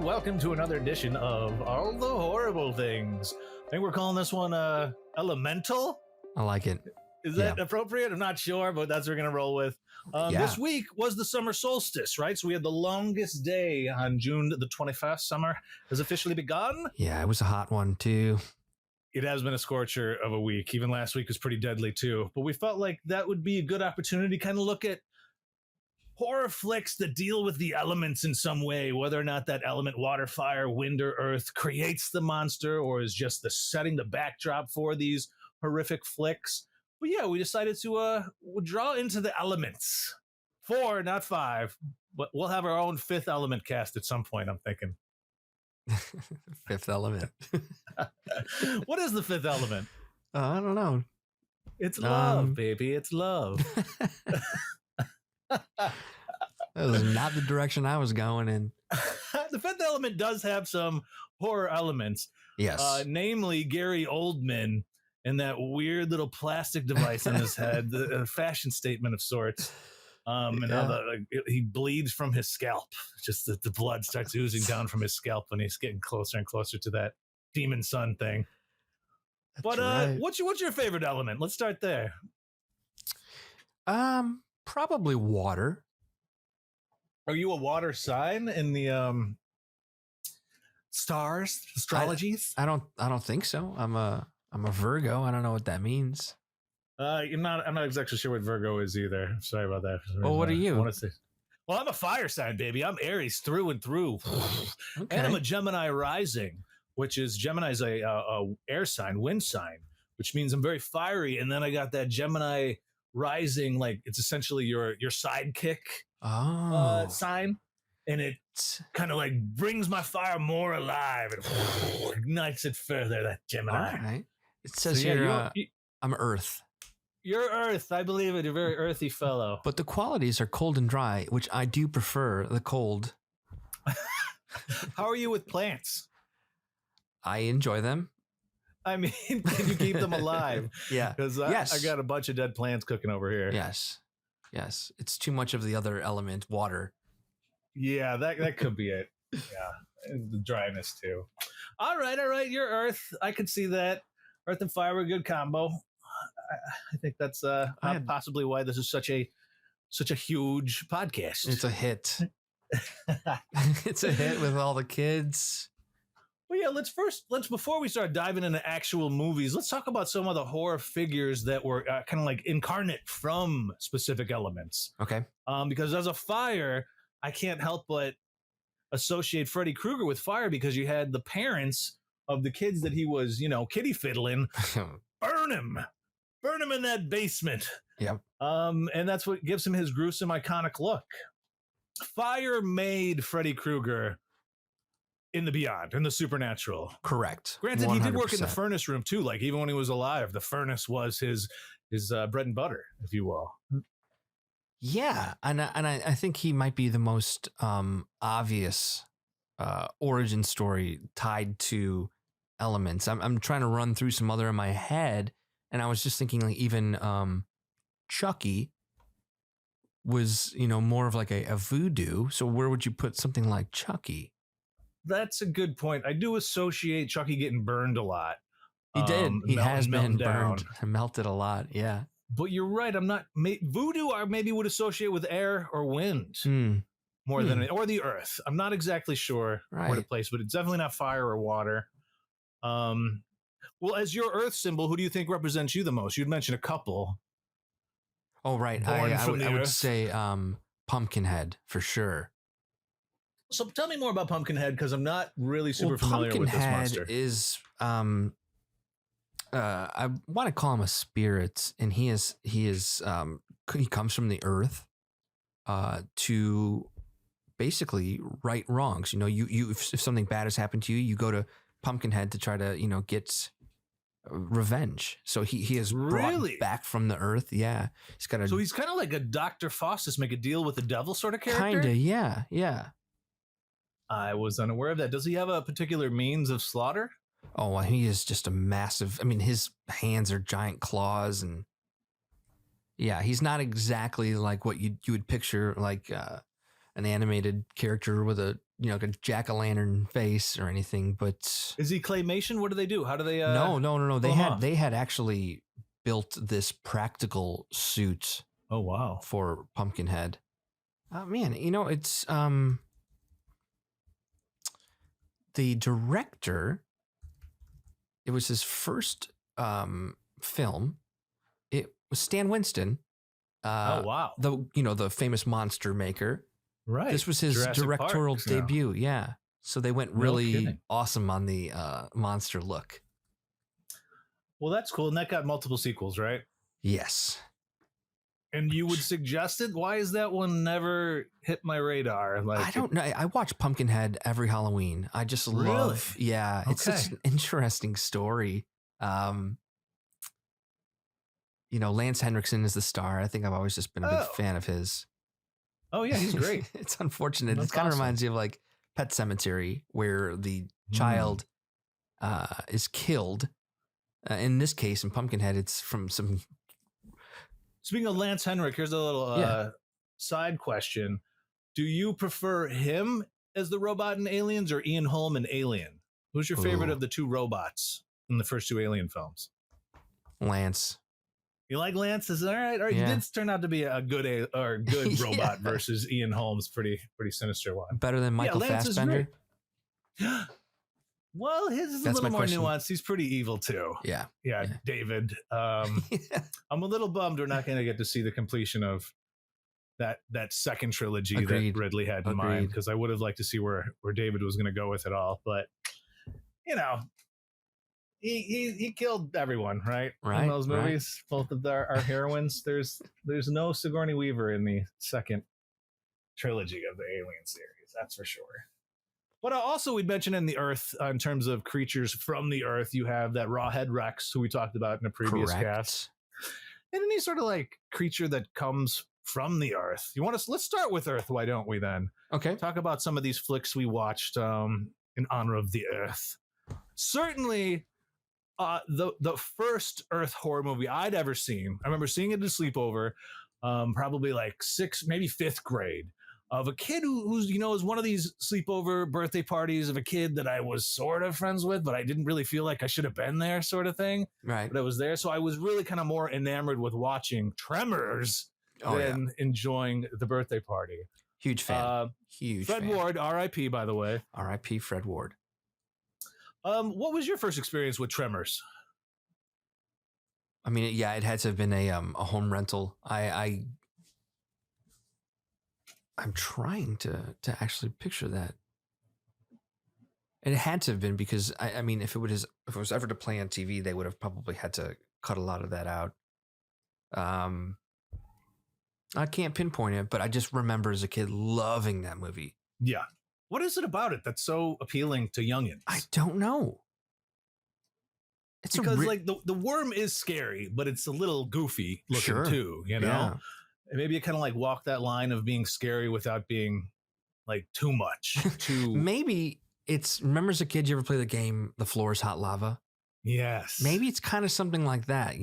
welcome to another edition of All the Horrible Things. I think we're calling this one Elemental. I like it. Is that appropriate? I'm not sure, but that's what we're going to roll with. This week was the Summer Solstice, right? So we had the longest day on June the 21st. Summer has officially begun. Yeah, it was a hot one, too. It has been a scorcher of a week. Even last week was pretty deadly, too. But we felt like that would be a good opportunity to kind of look at horror flicks that deal with the elements in some way, whether or not that element, water, fire, wind, or earth, creates the monster or is just the setting, the backdrop for these horrific flicks. But yeah, we decided to draw into the elements. 4, not 5, but we'll have our own 5th element cast at some point, I'm thinking. 5th element. What is the 5th element? I don't know. It's love, baby. It's love. That was not the direction I was going in. The 5th element does have some horror elements. Yes. Namely, Gary Oldman and that weird little plastic device on his head, a fashion statement of sorts. And how he bleeds from his scalp. Just the blood starts oozing down from his scalp when he's getting closer and closer to that demon sun thing. But right. What's your favorite element? Let's start there. Probably water. Are you a water sign in the stars, astrologies? I don't think so. I'm a Virgo. I don't know what that means. I'm not exactly sure what Virgo is either. Sorry about that. Well, what are you? Well, I'm a fire sign, baby. I'm Aries through and through. Okay. And I'm a Gemini rising, which is Gemini's a air sign, wind sign, which means I'm very fiery. And then I got that Gemini rising, like it's essentially your sidekick sign. And it kind of like brings my fire more alive and ignites it further, that Gemini. All right. It says here, I'm Earth. You're Earth. I believe it. You're a very earthy fellow. But the qualities are cold and dry, which I do prefer the cold. How are you with plants? I enjoy them. I mean, can you keep them alive? Yeah. Because I got a bunch of dead plants cooking over here. Yes. It's too much of the other element, water. Yeah, that could be it. Yeah. And the dryness too. All right. You're Earth. I could see that. Earth and fire are a good combo. I think that's possibly why this is such a huge podcast. It's a hit. It's a hit with all the kids. Well, yeah, let's before we start diving into actual movies, let's talk about some of the horror figures that were kind of like incarnate from specific elements. Okay. Because as a fire, I can't help but associate Freddy Krueger with fire because you had the parents of the kids that he was, kitty fiddling, burn him in that basement. Yep. And that's what gives him his gruesome, iconic look. Fire made Freddy Krueger in the beyond, in the supernatural. Correct. Granted, 100%. He did work in the furnace room too. Like even when he was alive, the furnace was his bread and butter, if you will. Yeah, and I think he might be the most obvious origin story tied to elements. I'm trying to run through some other in my head, and I was just thinking like even Chucky was more of like a voodoo. So where would you put something like Chucky? That's a good point. I do associate Chucky getting burned a lot. He did. He has been burned and melted a lot. Yeah. But you're right. I'm not voodoo. I maybe would associate with air or wind more than or the earth. I'm not exactly sure where to place, but it's definitely not fire or water. Well, as your earth symbol, who do you think represents you the most? You'd mentioned a couple. Oh, right. I would say Pumpkinhead for sure. So tell me more about Pumpkinhead because I'm not really super familiar with this monster. Pumpkinhead is I want to call him a spirit, and he comes from the earth to basically right wrongs. If something bad has happened to you, you go to Pumpkinhead to try to get revenge. So he is brought back from the earth. Yeah, so he's kind of like a Dr. Faustus, make a deal with the devil sort of character. Kinda, yeah. I was unaware of that. Does he have a particular means of slaughter? Oh, well, he is just a massive. I mean, his hands are giant claws, and yeah, he's not exactly like what you would picture, like an animated character with a like a jack-o'-lantern face or anything, but Is he claymation? What do they do? How do they? no. pull him off? They had actually built this practical suit Oh wow! for Pumpkinhead. Man, it's the director. It was his first film. It was Stan Winston. Oh wow! The famous monster maker. Right. This was his Jurassic directorial Park, no. debut. Yeah. So they went No really kidding. awesome on the monster look. Well, that's cool, and that got multiple sequels, right? Yes. And you would suggest it? Why is that one never hit my radar? Like I don't know. I watch Pumpkinhead every Halloween. I just love. Really? Yeah, it's such Okay. an interesting story. Lance Henriksen is the star. I think I've always just been a big Oh. fan of his. Oh yeah, he's great. It's unfortunate. That's It kind of awesome. reminds you of like Pet Sematary, where the Hmm. child is killed. In this case, in Pumpkinhead, it's from some. Speaking of Lance Henrik, here's a little Yeah. side question. Do you prefer him as the robot in Aliens or Ian Holm in Alien? Who's your favorite Ooh. of the two robots in the first two Alien films? Lance. You like Lance? Is all right. All right. Yeah. He did turn out to be a good good Yeah. robot versus Ian Holm's pretty sinister one. Better than Michael Lance is Fassbender. great. Well, his is a That's little my more question. nuanced. He's pretty evil too. Yeah. Yeah. David. I'm a little bummed we're not going to get to see the completion of that second trilogy Agreed. that Ridley had in mind, Agreed. because I would have liked to see where David was going to go with it all. But he killed everyone, right? Right, In those right. movies, both of our heroines. There's no Sigourney Weaver in the second trilogy of the Alien series. That's for sure. But also, we'd mentioned in the Earth, in terms of creatures from the Earth, you have that Rawhead Rex, who we talked about in a previous Correct. cast, and any sort of like creature that comes from the Earth. Let's start with Earth. Why don't we then Okay. talk about some of these flicks we watched in honor of the Earth? Certainly, the first Earth horror movie I'd ever seen. I remember seeing it in a sleepover, probably like sixth, maybe fifth grade, of a kid who's is one of these sleepover birthday parties of a kid that I was sort of friends with, but I didn't really feel like I should have been there, sort of thing. Right. But I was there, so I was really kind of more enamored with watching Tremors than enjoying the birthday party. Huge fan. Huge Fred fan. Ward, R.I.P. By the way. R.I.P. Fred Ward. What was your first experience with Tremors? I mean, yeah, it had to have been a home rental. I'm trying to actually picture that. And it had to have been because I mean, if it was ever to play on TV, they would have probably had to cut a lot of that out. I can't pinpoint it, but I just remember as a kid loving that movie. Yeah. What is it about it that's so appealing to youngins? I don't know. It's because like the worm is scary, but it's a little goofy looking too, Yeah. And maybe it kind of like walk that line of being scary without being like too much. Maybe remember as a kid, you ever play the game The Floor is Hot Lava? Yes. Maybe it's kind of something like that,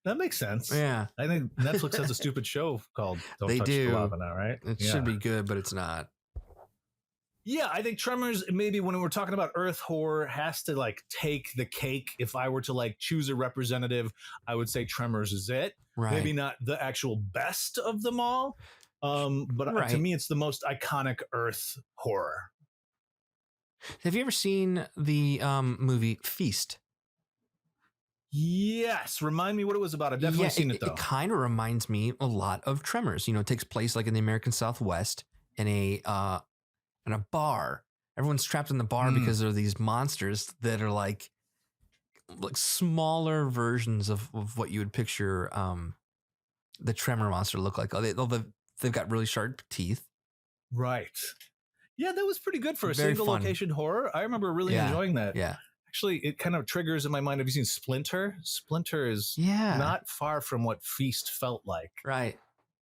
That makes sense. Yeah. I think Netflix has a stupid show called Don't Touch the Lava now, right? It should be good, but it's not. Yeah, I think Tremors, maybe when we're talking about Earth horror, has to like take the cake. If I were to like choose a representative, I would say Tremors is it. Right. Maybe not the actual best of them all, but to me, it's the most iconic Earth horror. Have you ever seen the movie Feast? Yes. Remind me what it was about. I've definitely seen it though. It kind of reminds me a lot of Tremors. It takes place like in the American Southwest in a bar. Everyone's trapped in the bar because there are these monsters that are like smaller versions of what you would picture the Tremor monster look like. They've got really sharp teeth. Right. Yeah, that was pretty good for a Very single fun. location horror. I remember really enjoying that. Yeah. Actually, it kind of triggers in my mind. Have you seen Splinter? Splinter is not far from what Feast felt like. Right.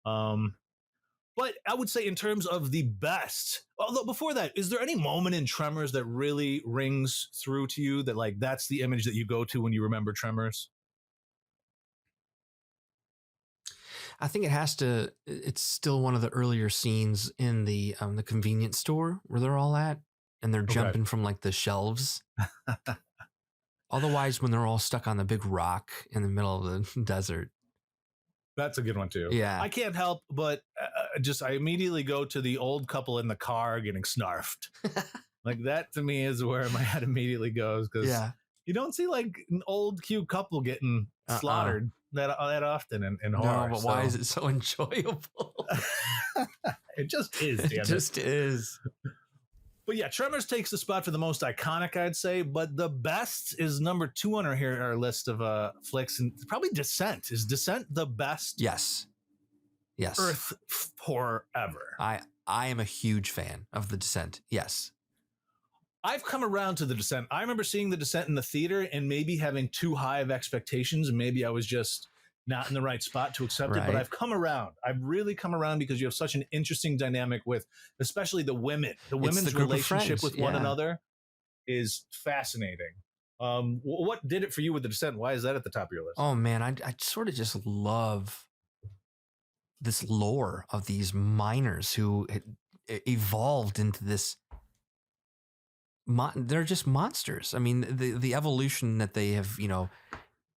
But I would say in terms of the best, although before that, is there any moment in Tremors that really rings through to you that like that's the image that you go to when you remember Tremors? I think it has to. It's still one of the earlier scenes in the convenience store where they're all at, and they're jumping from like the shelves. Otherwise, when they're all stuck on the big rock in the middle of the desert. That's a good one too. Yeah. I can't help but I immediately go to the old couple in the car getting snarfed. Like that to me is where my head immediately goes, because you don't see like an old cute couple getting slaughtered that often in horror. No, but why is it so enjoyable? It just is. Damn It just is. But yeah, Tremors takes the spot for the most iconic, I'd say. But the best is number 2 on our list of flicks, and probably Descent. Is Descent the best? Yes. Earth horror ever. I am a huge fan of The Descent. Yes. I've come around to The Descent. I remember seeing The Descent in the theater and maybe having too high of expectations, and maybe I was just not in the right spot to accept it. But I've come around. I've really come around because you have such an interesting dynamic with, especially the women. The women's relationship with one another is fascinating. What did it for you with The Descent? Why is that at the top of your list? Oh man, I sort of just love this lore of these miners who evolved into this. They're just monsters. I mean, the evolution that they have,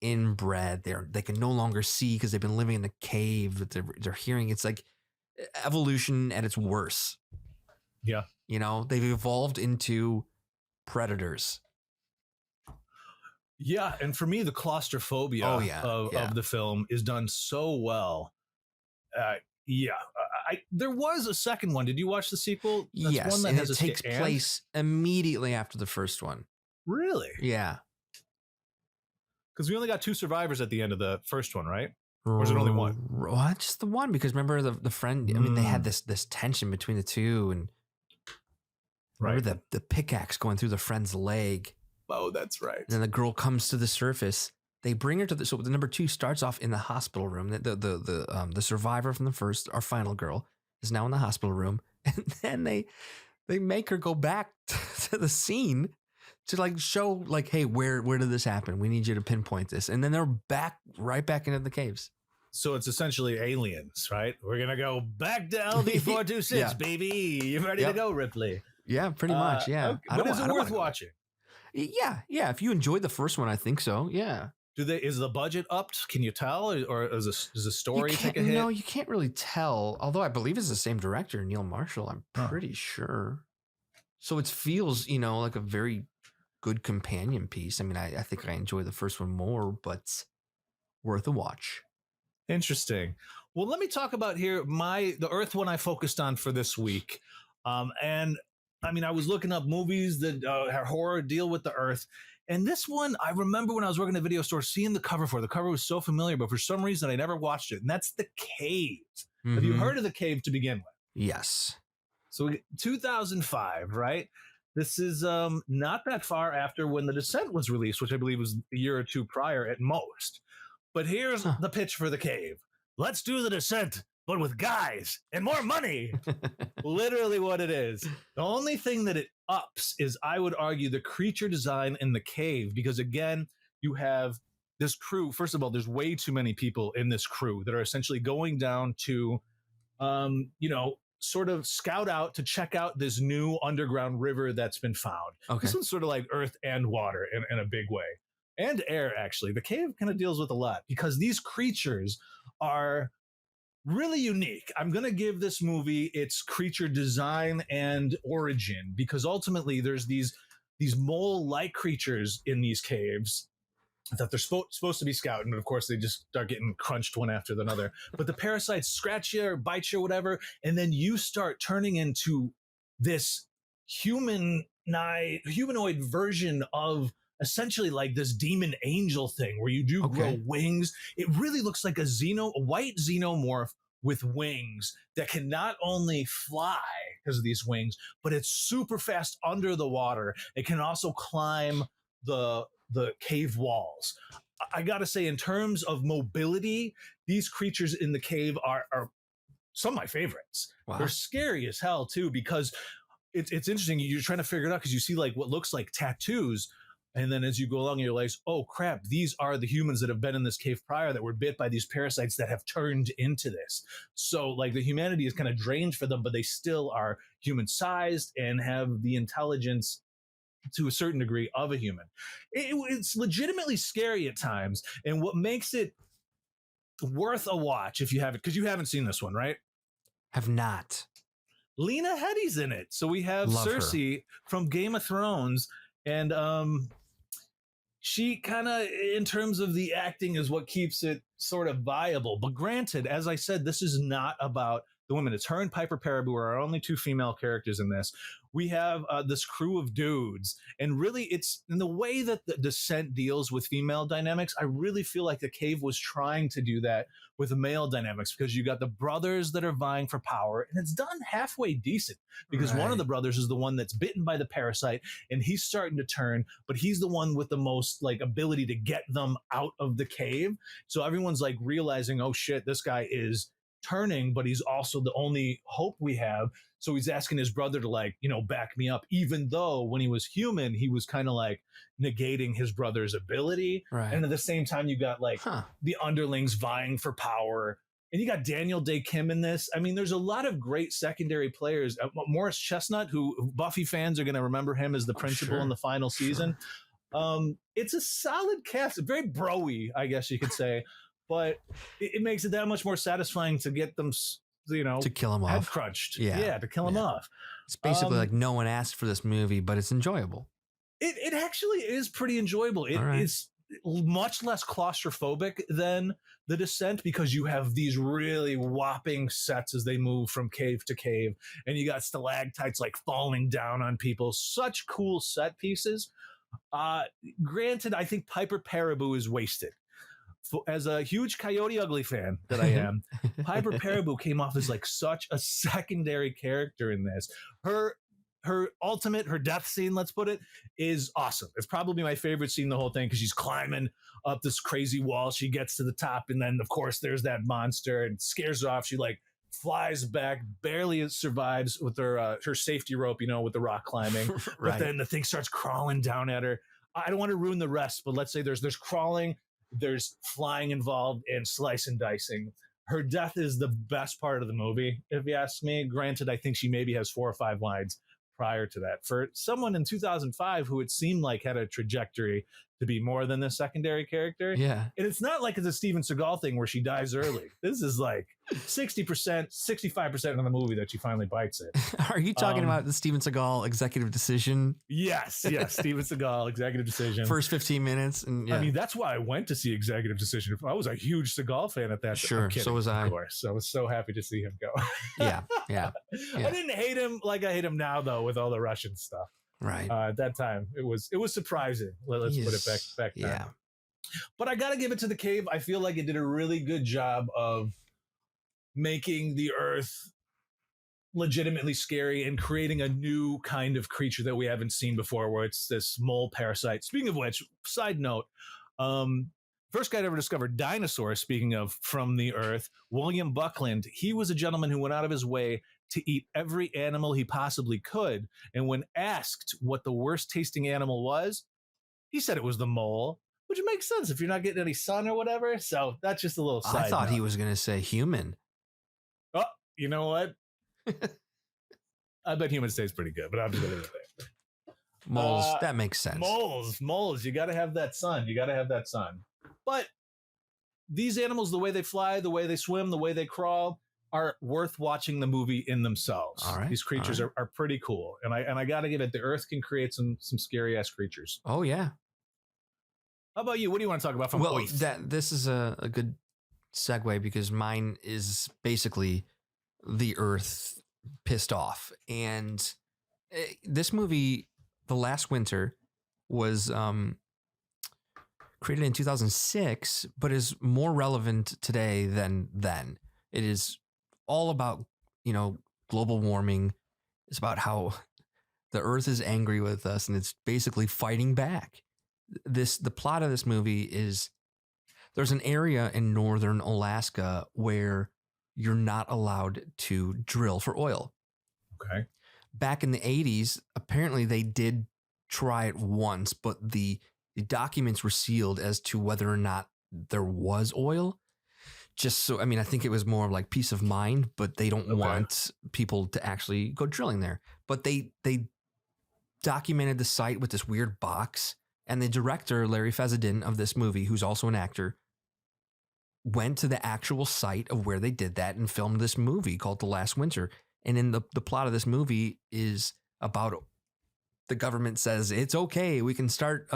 inbred. They can no longer see because they've been living in a cave. That they're hearing. It's like evolution at its worst. Yeah, they've evolved into predators. Yeah, and for me, the claustrophobia of the film is done so well. There was a second one. Did you watch the sequel? That's yes, one that and has it takes place immediately after the first one. Really? Yeah. Because we only got 2 survivors at the end of the first one, right? Or is it only one? Well, just the one, because remember the friend. I mean, they had this tension between the two, and remember the pickaxe going through the friend's leg. Oh, that's right. And then the girl comes to the surface. They bring her to the number 2 starts off in the hospital room. The survivor from the first, our final girl, is now in the hospital room, and then they make her go back to the scene to like show like, hey, where did this happen? We need you to pinpoint this, and then they're right back into the caves. So it's essentially Aliens, right? We're gonna go back to LD-426, baby. You ready to go, Ripley? Yeah, pretty much. Yeah. Okay. But is it worth watching? Yeah. If you enjoyed the first one, I think so. Yeah. Is the budget upped? Can you tell, or is the story take a hit? No, you can't really tell. Although I believe it's the same director, Neil Marshall. I'm pretty sure. So it feels, like a very good companion piece. I mean, I think I enjoy the first one more, but worth a watch. Interesting. Well, let me talk about here the Earth one I focused on for this week, and I mean, I was looking up movies that horror deal with the Earth. And this one, I remember when I was working in the video store, seeing the cover for it. The cover was so familiar, but for some reason, I never watched it. And that's The Cave. Mm-hmm. Have you heard of The Cave to begin with? Yes. So 2005, right? This is not that far after when The Descent was released, which I believe was a year or 2 prior at most. But here's the pitch for The Cave. Let's do The Descent, but with guys and more money. Literally what it is. The only thing that it ups is, I would argue, the creature design in The Cave, because again, you have this crew. First of all, there's way too many people in this crew that are essentially going down to, sort of scout out to check out this new underground river that's been found. Okay. This one's sort of like earth and water in a big way. And air, actually. The Cave kind of deals with a lot because these creatures are really unique. I'm going to give this movie its creature design and origin, because ultimately there's these mole-like creatures in these caves that they're supposed to be scouting, but of course they just start getting crunched one after another. But the parasites scratch you or bite you or whatever, and then you start turning into this humanoid version of essentially like this demon angel thing where you do grow wings. It really looks like a white xenomorph with wings that can not only fly because of these wings, but it's super fast under the water. It can also climb the cave walls. I gotta say, in terms of mobility, these creatures in the cave are some of my favorites. Wow. They're scary as hell too, because it's interesting. You're trying to figure it out because you see like what looks like tattoos And then as you go along, you realize, oh crap, these are the humans that have been in this cave prior that were bit by these parasites that have turned into this. So like the humanity is kind of drained for them, but they still are human sized and have the intelligence to a certain degree of a human. It's legitimately scary at times. And what makes it worth a watch if you haven't, because you haven't seen this one, right? Have not. Lena Headey's in it. So we have Love Cersei from Game of Thrones. And she kind of, in terms of the acting, is what keeps it sort of viable. But granted, as I said, this is not about the women. It's her and Piper Perabo are our only two female characters in this. We have this crew of dudes, and really it's in the way that the Descent deals with female dynamics. I really feel like the Cave was trying to do that with male dynamics, because you got the brothers that are vying for power, and it's done halfway decent, because one of the brothers is the one that's bitten by the parasite and he's starting to turn, but he's the one with the most like ability to get them out of the cave. So everyone's like realizing, oh shit, this guy is turning, but he's also the only hope we have. So he's asking his brother to like, you know, back me up, even though when he was human, he was kind of like negating his brother's ability. Right. And at the same time, you got like the underlings vying for power. And you got Daniel Day Kim in this. I mean, there's a lot of great secondary players. Morris Chestnut, who Buffy fans are going to remember him as the principal in the final season. It's a solid cast, very bro-y, I guess you could say. But it makes it that much more satisfying to get them, you know, to kill him head off. crunched. Yeah, to kill him off. It's basically like no one asked for this movie, but it's enjoyable. It actually is pretty enjoyable. It is much less claustrophobic than The Descent, because you have these really whopping sets as they move from cave to cave, and you got stalactites like falling down on people. Such cool set pieces. Granted, I think Piper Perabo is wasted. As a huge Coyote Ugly fan that I am, Piper Perabo came off as like such a secondary character in this. Her ultimate, her death scene, let's put it, is awesome. It's probably my favorite scene in the whole thing, because she's climbing up this crazy wall. She gets to the top, and then of course there's that monster and scares her off. She like flies back, barely survives with her safety rope, you know, with the rock climbing. But then the thing starts crawling down at her. I don't want to ruin the rest, but let's say there's crawling, there's flying involved, and slice and dicing. Her death is the best part of the movie, if you ask me. Granted, I think she maybe has 4 or 5 lines prior to that. For someone in 2005 who it seemed like had a trajectory to be more than the secondary character. Yeah. And it's not like it's a Steven Seagal thing where she dies early. This is like 60%, 65% of the movie that she finally bites it. Are you talking about the Steven Seagal executive decision? Yes. Steven Seagal executive decision. First 15 minutes. And I mean, that's why I went to see executive decision. I was a huge Seagal fan at that time. Sure. So was I. Of course. So I was so happy to see him go. Yeah. I didn't hate him like I hate him now, though, with all the Russian stuff. Right. At that time, it was surprising. Let's put it back then. Yeah. But I got to give it to the Cave. I feel like it did a really good job of making the Earth legitimately scary and creating a new kind of creature that we haven't seen before, where it's this mole parasite. Speaking of which, side note, first guy to ever discover dinosaurs, speaking of from the Earth, William Buckland. He was a gentleman who went out of his way to eat every animal he possibly could. And when asked what the worst tasting animal was, he said it was the mole, which makes sense if you're not getting any sun or whatever. So that's just a little side I thought note. he was going to say human. Oh, you know what? I bet human tastes pretty good, but I'm just going to leave it there. Moles, that makes sense. Moles. You got to have that sun. But these animals, the way they fly, the way they swim, the way they crawl, are worth watching the movie in themselves. All right. These creatures are pretty cool. And I got to give it, the Earth can create some scary ass creatures. Oh, yeah. How about you? What do you want to talk about from Earth? This is a good segue, because mine is basically the Earth pissed off. And this movie, The Last Winter, was created in 2006, but is more relevant today than then. It is all about, global warming. It's about how the Earth is angry with us, and it's basically fighting back. The plot of this movie is there's an area in northern Alaska where you're not allowed to drill for oil. Okay. Back in the 80s, apparently they did try it once, but the documents were sealed as to whether or not there was oil. Just so, I mean, I think it was more like peace of mind, but they don't want people to actually go drilling there. But they documented the site with this weird box, and the director, Larry Fessenden, of this movie, who's also an actor, went to the actual site of where they did that and filmed this movie called The Last Winter. And in the plot of this movie is about the government says it's okay, we can start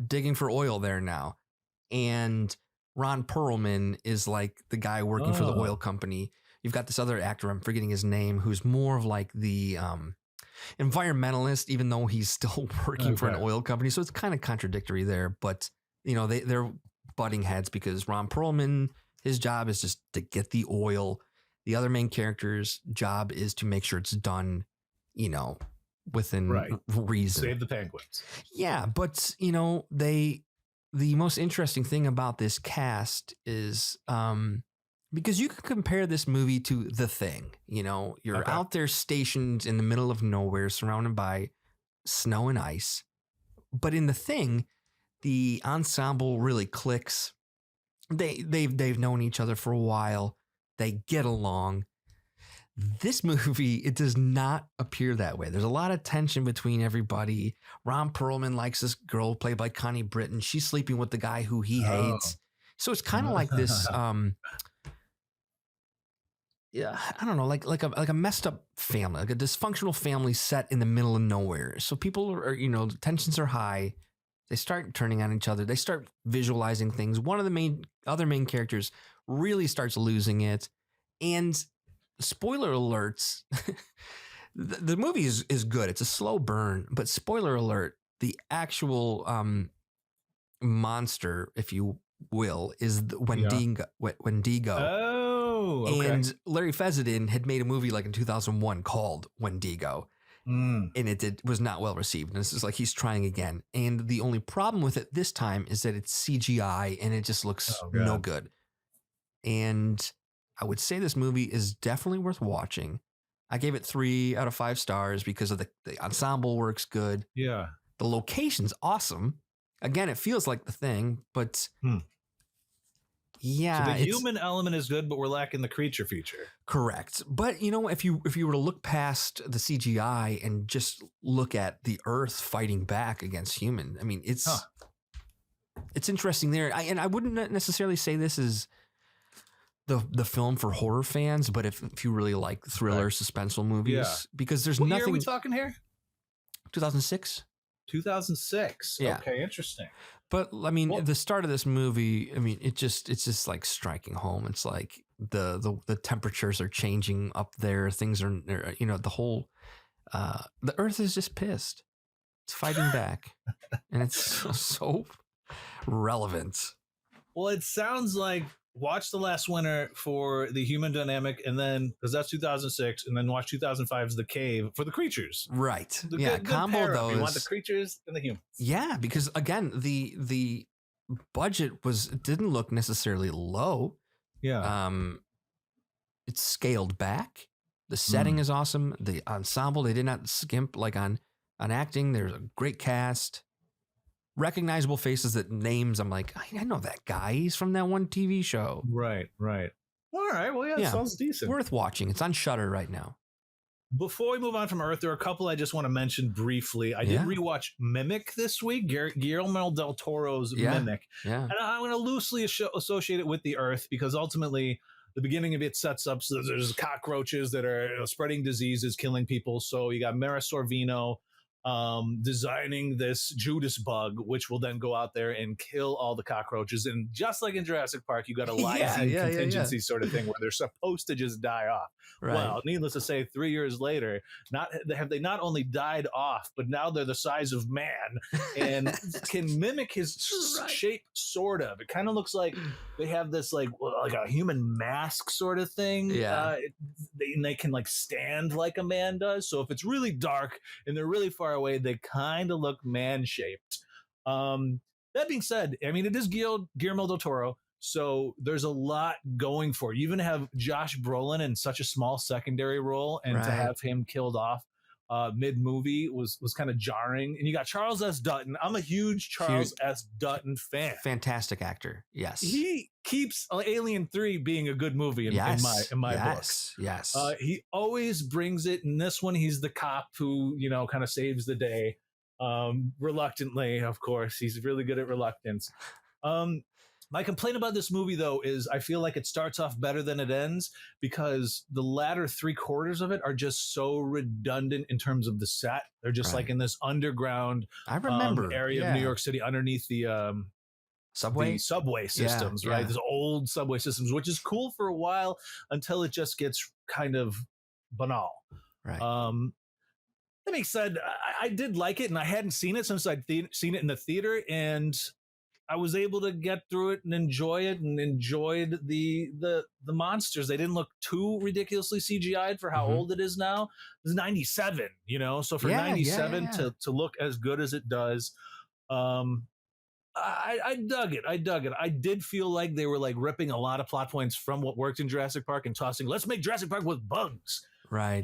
digging for oil there now. And Ron Perlman is like the guy working for the oil company. You've got this other actor, I'm forgetting his name, who's more of like the environmentalist, even though he's still working for an oil company. So it's kind of contradictory there. But, you know, they're butting heads because Ron Perlman, his job is just to get the oil. The other main character's job is to make sure it's done, you know, within reason. Save the penguins. Yeah, but, you know, the most interesting thing about this cast is because you could compare this movie to The Thing. You know, you're out there stationed in the middle of nowhere, surrounded by snow and ice. But in The Thing, the ensemble really clicks. They've known each other for a while. They get along. This movie, it does not appear that way. There's a lot of tension between everybody. Ron Perlman likes this girl played by Connie Britton. She's sleeping with the guy who he hates. So it's kind of like this, yeah, I don't know, like a messed up family, like a dysfunctional family set in the middle of nowhere. So people are, you know, tensions are high. They start turning on each other. They start visualizing things. One of the other main characters really starts losing it. And spoiler alerts, the movie is good. It's a slow burn, but spoiler alert, the actual monster, if you will, is the Wendigo. Oh, okay. And Larry Fessenden had made a movie like in 2001 called Wendigo. And it was not well received. And this is like he's trying again. And the only problem with it this time is that it's CGI and it just looks no good. And I would say this movie is definitely worth watching. I gave it 3 out of 5 stars because of the ensemble works good. Yeah. The location's awesome. Again, it feels like The Thing, but yeah. So the human element is good, but we're lacking the creature feature. Correct. But, you know, if you were to look past the CGI and just look at the Earth fighting back against human, I mean, it's interesting there. And I wouldn't necessarily say this is the film for horror fans, but if you really like thriller suspenseful movies, because there's nothing. What year are we talking here? 2006. 2006. Yeah. Okay, interesting. But I mean, the start of this movie, I mean, it's just like striking home. It's like the temperatures are changing up there. Things are, you know, the whole the Earth is just pissed. It's fighting back, and it's so relevant. Well, it sounds like watch The Last Winter for the human dynamic, and then because that's 2006, and then watch 2005's The Cave for the creatures. Right. The good combo those. You want the creatures and the humans. Yeah, because again, the budget didn't look necessarily low. Yeah. It's scaled back. The setting is awesome. The ensemble, they did not skimp like on acting. There's a great cast. Recognizable faces, that names I'm like, I know that guy. He's from that one TV show. Right. All right. Well, yeah, it sounds decent. Worth watching. It's on Shudder right now. Before we move on from Earth, there are a couple I just want to mention briefly. I did rewatch Mimic this week, Guillermo del Toro's Mimic. Yeah. And I'm going to loosely associate it with the Earth because ultimately the beginning of it sets up so there's cockroaches that are spreading diseases, killing people. So you got Mara Sorvino designing this Judas bug, which will then go out there and kill all the cockroaches. And just like in Jurassic Park, you got a lysine contingency sort of thing where they're supposed to just die off. Right. Well, needless to say, 3 years later, have they not only died off, but now they're the size of man and can mimic his shape, sort of. It kind of looks like they have this like a human mask sort of thing. Yeah. They can like stand like a man does. So if it's really dark and they're really far away, they kind of look man-shaped. That being said, I mean, it is Guillermo del Toro, so there's a lot going for it. You even have Josh Brolin in such a small secondary role, and to have him killed off mid movie was kind of jarring. And you got Charles S. Dutton. I'm a huge Charles S. Dutton fan. Fantastic actor. Yes, he keeps Alien 3 being a good movie in my books. Yes, he always brings it. In this one, he's the cop who kind of saves the day, reluctantly. Of course, he's really good at reluctance. My complaint about this movie, though, is I feel like it starts off better than it ends because the latter 3/4 of it are just so redundant in terms of the set. They're just like in this underground area of New York City underneath the subway systems, right? There's old subway systems, which is cool for a while until it just gets kind of banal. Right. That being said, I did like it, and I hadn't seen it since I'd seen it in the theater, and I was able to get through it and enjoy it, and enjoyed the monsters. They didn't look too ridiculously CGI'd for how old it is now. It's 97, so for 97 to look as good as it does, I dug it. I did feel like they were like ripping a lot of plot points from what worked in Jurassic Park and tossing, let's make Jurassic Park with bugs. Right.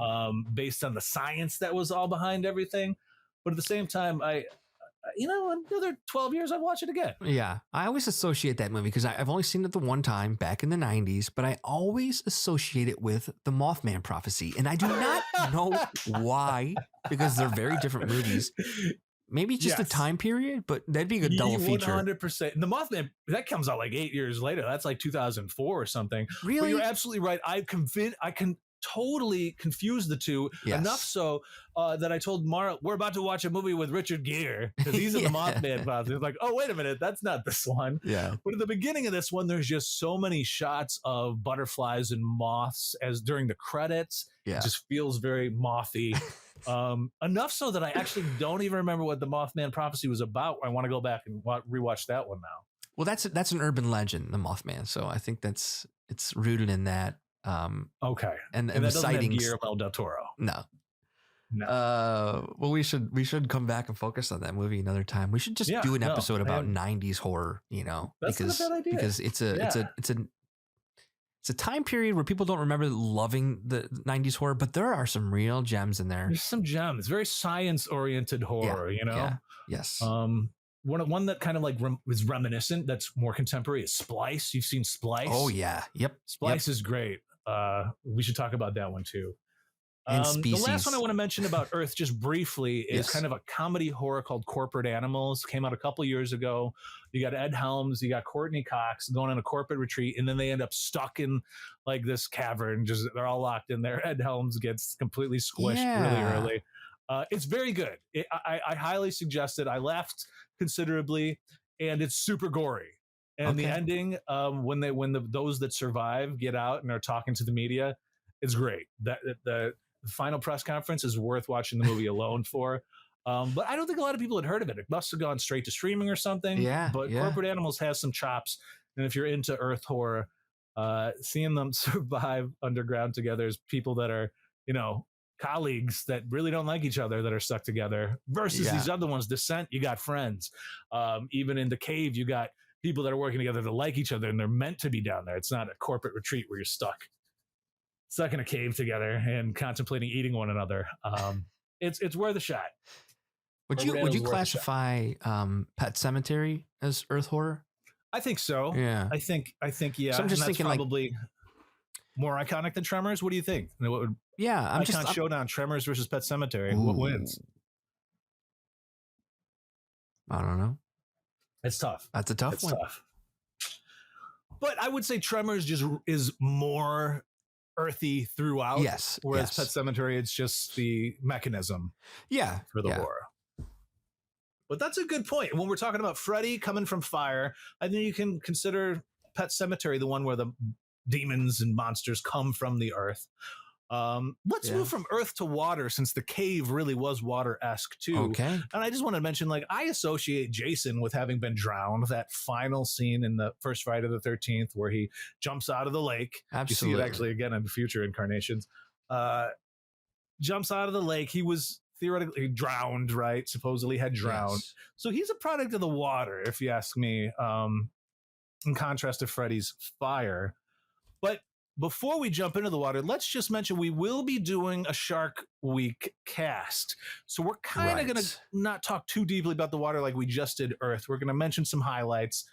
Based on the science that was all behind everything. But at the same time, another 12 years, I'd watch it again. Yeah. I always associate that movie because I've only seen it the one time back in the 90s, but I always associate it with the Mothman prophecy. And I do not know why, because they're very different movies. Maybe just the time period, but that'd be a double feature. 100%. The Mothman, that comes out like 8 years later. That's like 2004 or something. Really? But you're absolutely right. I can totally confuse the two, enough so that I told Mara, we're about to watch a movie with Richard Gere because he's in the Mothman prophecy. It's like, oh, wait a minute, that's not this one. Yeah. But at the beginning of this one, there's just so many shots of butterflies and moths as during the credits. Yeah. It just feels very mothy. Enough so that I actually don't even remember what the Mothman prophecy was about. I want to go back and rewatch that one now. Well, that's an urban legend, the Mothman. So I think it's rooted in that. Okay. And that the doesn't have sightings. Guillermo del Toro. No. No. Well, we should come back and focus on that movie another time. We should just do an episode about 90s horror, That's not a bad idea. Because it's a time period where people don't remember loving the 90s horror, but there are some real gems in there. There's some gems. Very science-oriented horror, Yeah. Yes. One that kind of like is reminiscent that's more contemporary is Splice. You've seen Splice? Oh yeah. Yep. Splice is great. We should talk about that one too. And Species. The last one I want to mention about Earth just briefly is kind of a comedy horror called Corporate Animals. Came out a couple years ago. You got Ed Helms, you got Courtney Cox going on a corporate retreat, and then they end up stuck in like this cavern. Just they're all locked in there. Ed Helms gets completely squished really early. It's very good. I highly suggest it. I laughed considerably, and it's super gory. And the ending, when those that survive get out and are talking to the media, it's great. The final press conference is worth watching the movie alone for. But I don't think a lot of people had heard of it. It must have gone straight to streaming or something. But Corporate Animals has some chops. And if you're into Earth horror, seeing them survive underground together as people that are, colleagues that really don't like each other that are stuck together versus these other ones, Descent, you got friends. Even in The Cave, you got people that are working together that like each other and they're meant to be down there. It's not a corporate retreat where you're stuck in a cave together and contemplating eating one another. It's worth a shot. Would you classify Pet Sematary as Earth horror? I think so. Yeah. I think yeah. So I'm just thinking probably more iconic than Tremors. What do you think? I'm showdown, Tremors versus Pet Sematary. What wins? I don't know. It's tough. That's a tough one. Tough. But I would say Tremors just is more earthy throughout. Yes. Whereas Pet Sematary, it's just the mechanism. Yeah. For the horror. But that's a good point. When we're talking about Freddy coming from fire, I think you can consider Pet Sematary the one where the demons and monsters come from the earth. Let's move from earth to water, since The Cave really was water-esque too. Okay. And I just want to mention, I associate Jason with having been drowned. That final scene in the first Friday the 13th where he jumps out of the lake. Absolutely. You see it actually again in future incarnations. Jumps out of the lake. He was theoretically drowned, right? Supposedly had drowned. Yes. So he's a product of the water, if you ask me, in contrast to Freddy's fire. But before we jump into the water, let's just mention we will be doing a Shark Week cast. So we're kind of going to not talk too deeply about the water like we just did Earth. We're going to mention some highlights.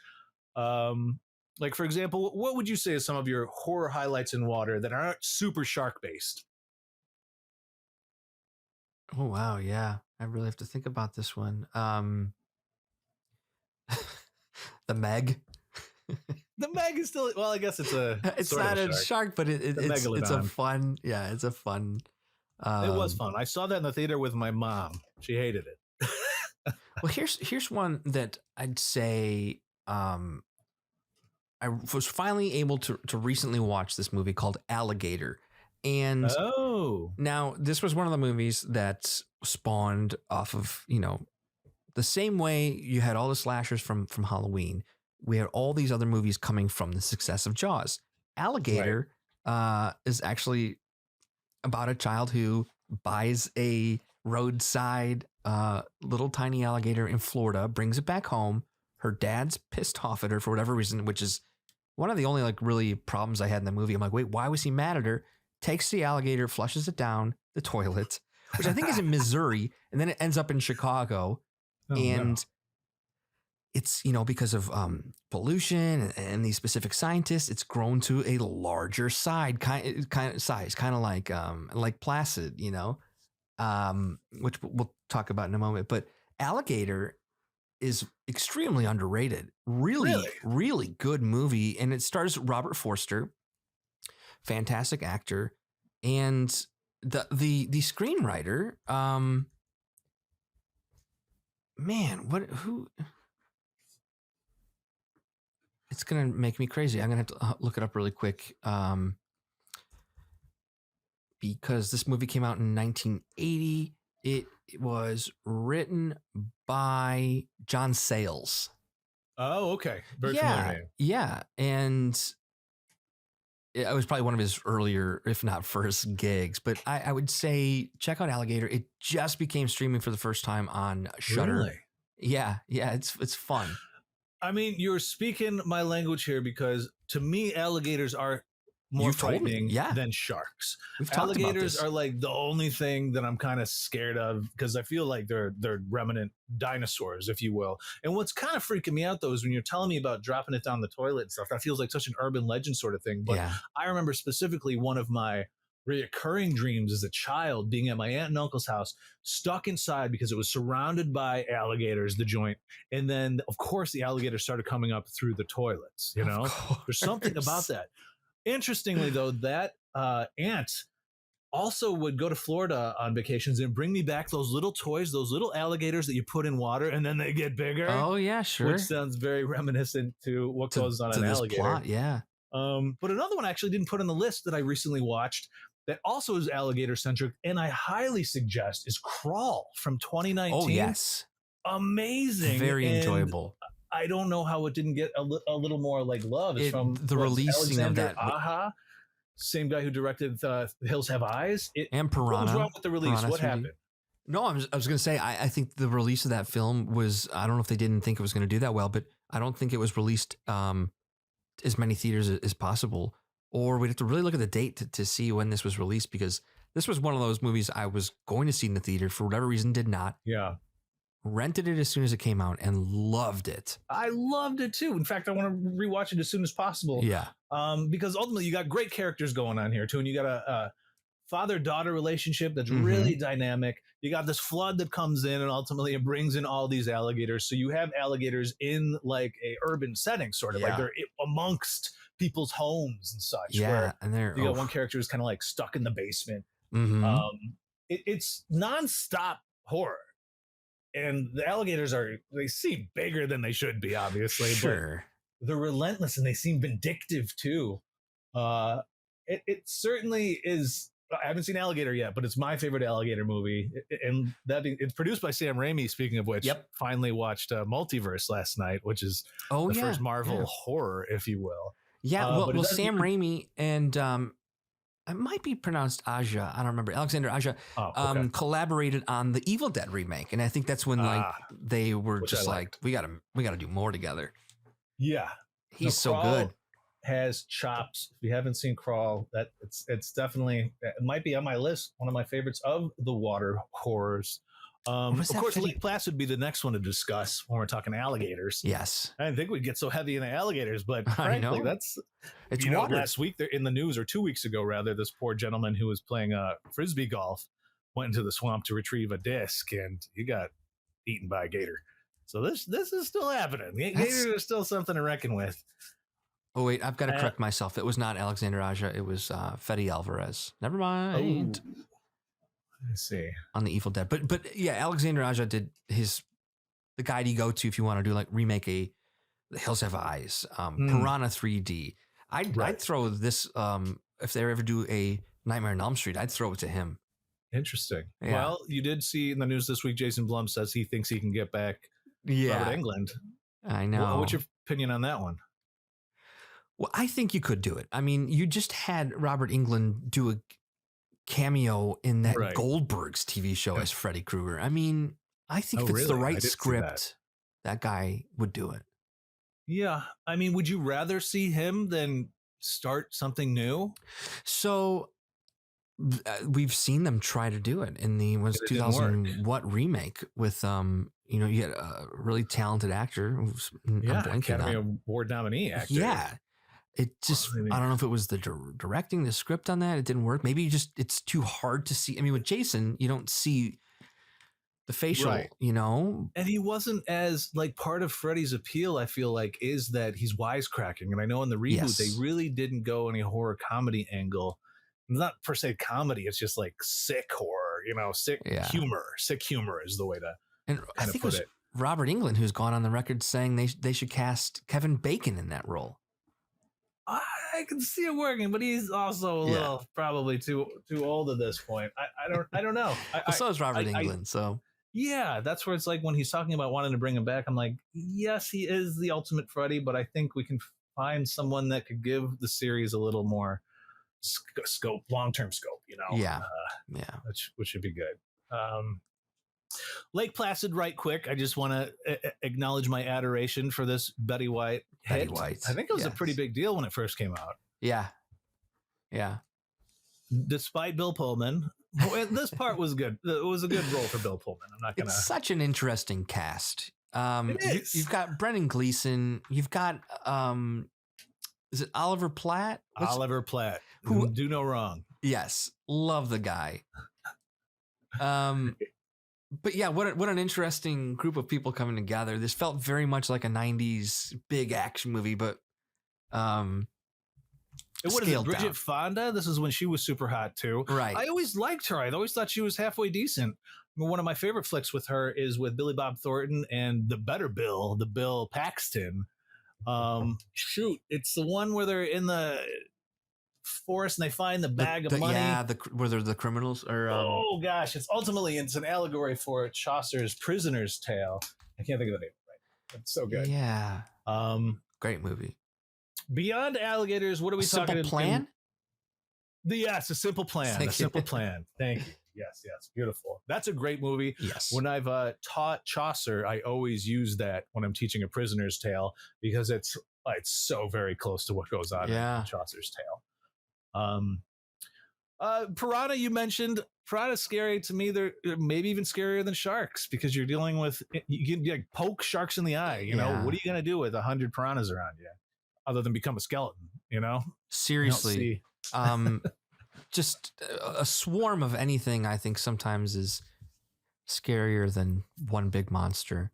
Like, for example, what would you say is some of your horror highlights in water that aren't super shark based? Oh, wow. Yeah. I really have to think about this one. The Meg. The Meg is still, well, I guess it's a it's sort not of a shark, but it's a fun. Yeah, it's a fun. It was fun. I saw that in the theater with my mom. She hated it. Well, here's one that I'd say I was finally able to recently watch this movie called Alligator. And now this was one of the movies that spawned off of, the same way you had all the slashers from Halloween. We had all these other movies coming from the success of Jaws. Alligator is actually about a child who buys a roadside little tiny alligator in Florida, brings it back home. Her dad's pissed off at her for whatever reason, which is one of the only really problems I had in the movie. I'm like, wait, why was he mad at her? Takes the alligator, flushes it down the toilet, which I think is in Missouri, and then it ends up in Chicago. It's, because of pollution and these specific scientists, it's grown to a larger size, kind of like Placid, which we'll talk about in a moment. But Alligator is extremely underrated. Really good movie. And it stars Robert Forster, fantastic actor. And the screenwriter, who... It's going to make me crazy. I'm going to have to look it up really quick because this movie came out in 1980. It was written by John Sayles. Oh, okay. Very familiar name. Yeah. And it was probably one of his earlier, if not first, gigs. But I would say check out Alligator. It just became streaming for the first time on Shudder. Really? Yeah. It's fun. I mean, you're speaking my language here because to me, alligators are more frightening than sharks. Alligators are like the only thing that I'm kind of scared of because I feel like they're remnant dinosaurs, if you will. And what's kind of freaking me out, though, is when you're telling me about dropping it down the toilet and stuff. That feels like such an urban legend sort of thing. But I remember specifically one of my reoccurring dreams as a child being at my aunt and uncle's house, stuck inside because it was surrounded by alligators, the joint. And then, of course, the alligators started coming up through the toilets. There's something about that. Interestingly, though, that aunt also would go to Florida on vacations and bring me back those little toys, those little alligators that you put in water and then they get bigger. Oh, yeah, sure. Which sounds very reminiscent to what goes on an alligator. Plot, yeah. But another one I actually didn't put on the list that I recently watched that also is alligator centric, and I highly suggest is Crawl from 2019. Oh, yes. Amazing. Very enjoyable. I don't know how it didn't get a little more love. It's from the releasing of that. Aha. Same guy who directed The Hills Have Eyes. And Piranha. What was wrong with the release? What happened? No, I was going to say, I think the release of that film was, I don't know if they didn't think it was going to do that well, but I don't think it was released as many theaters as possible. Or we'd have to really look at the date to see when this was released, because this was one of those movies I was going to see in the theater, for whatever reason did not. Yeah. Rented it as soon as it came out and loved it. I loved it too. In fact, I want to rewatch it as soon as possible. Yeah. Because ultimately you got great characters going on here too. And you got a father-daughter relationship that's really dynamic. You got this flood that comes in and ultimately it brings in all these alligators. So you have alligators in like a urban setting, sort of like they're amongst people's homes and such. Yeah. And you got one character who's kind of like stuck in the basement. It's nonstop horror. And the alligators they seem bigger than they should be, obviously. Sure. But they're relentless and they seem vindictive too. It certainly is. I haven't seen Alligator yet, but it's my favorite alligator movie. And it's produced by Sam Raimi, speaking of which. Yep. Finally watched Multiverse last night, which is the first Marvel horror, if you will. Yeah, well Sam Raimi and it might be pronounced Aja. I don't remember. Alexander Aja collaborated on the Evil Dead remake, and I think that's when they were just like, we gotta do more together. Yeah, he's so good. has chops. If you haven't seen Crawl, that it's definitely, it might be on my list. One of my favorites of the water horrors. Of course, Lake Placid would be the next one to discuss when we're talking alligators. Yes. I didn't think we'd get so heavy into alligators, but frankly, that's it's water. Last week, in the news, or 2 weeks ago, rather, this poor gentleman who was playing frisbee golf went into the swamp to retrieve a disc, and he got eaten by a gator. So this is still happening. Gators are still something to reckon with. Oh wait, I've got to correct myself. It was not Alexander Aja. It was Fede Alvarez. Never mind. Oh. Let's see. On the Evil Dead, but yeah, Alexander Aja did the guide you go to if you want to do like remake The Hills Have Eyes, Piranha 3D. I'd throw this if they ever do a Nightmare on Elm Street. I'd throw it to him. Interesting. Yeah. Well, you did see in the news this week, Jason Blum says he thinks he can get back Robert Englund. I know. Well, what's your opinion on that one? Well, I think you could do it. I mean, you just had Robert Englund do a cameo in that Goldberg's TV show as Freddy Krueger. I mean, I think if it's the right script, that guy would do it. Yeah. I mean, would you rather see him than start something new? So we've seen them try to do it in the 2000 remake with you get a really talented actor who's Academy Award nominee actor. Yeah. It just, I don't know if it was the directing, the script on that. It didn't work. Maybe it's too hard to see. I mean, with Jason, you don't see the facial, And he wasn't as like part of Freddy's appeal, I feel like, is that he's wisecracking. And I know in the reboot, they really didn't go any horror comedy angle. Not per se comedy. It's just like sick horror, sick humor. Sick humor is the way to I think it was Robert Englund who's gone on the record saying they should cast Kevin Bacon in that role. I can see it working, but he's also a little probably too old at this point. I don't know. So is Robert Englund. So yeah, that's where it's like when he's talking about wanting to bring him back. I'm like, yes, he is the ultimate Freddy, but I think we can find someone that could give the series a little more scope, long-term scope. Which should be good. Lake Placid, right quick. I just want to acknowledge my adoration for this Betty White hit. I think it was a pretty big deal when it first came out. Yeah. Yeah. Despite Bill Pullman, this part was good. It was a good role for Bill Pullman. I'm not gonna. It's such an interesting cast. It is. You've got Brendan Gleeson. You've got is it Oliver Platt? Oliver Platt, who do no wrong. Yes, love the guy. But yeah, what an interesting group of people coming together. This felt very much like a 90s big action movie, but what is it, Bridget Fonda? This is when she was super hot too. Right. I always liked her. I always thought she was halfway decent. I mean, one of my favorite flicks with her is with Billy Bob Thornton and the Bill Paxton. It's the one where they're in the forest and they find the bag of money. Yeah, where they're the criminals. Or oh gosh, it's an allegory for Chaucer's Prisoner's Tale. I can't think of the name right. It's so good. Yeah. Great movie. Beyond alligators, what are we talking about? Plan? Yes, A Simple Plan. A Simple Plan. Thank you. Yes, beautiful. That's a great movie. Yes. When I've taught Chaucer, I always use that when I'm teaching A Prisoner's Tale because it's so very close to what goes on in Chaucer's Tale. Piranha, you mentioned. Piranha's scary to me. They're maybe even scarier than sharks because you're dealing with, you can poke sharks in the eye. You know, what are you going to do with 100 piranhas around you other than become a skeleton, Seriously. Just a swarm of anything, I think sometimes is scarier than one big monster.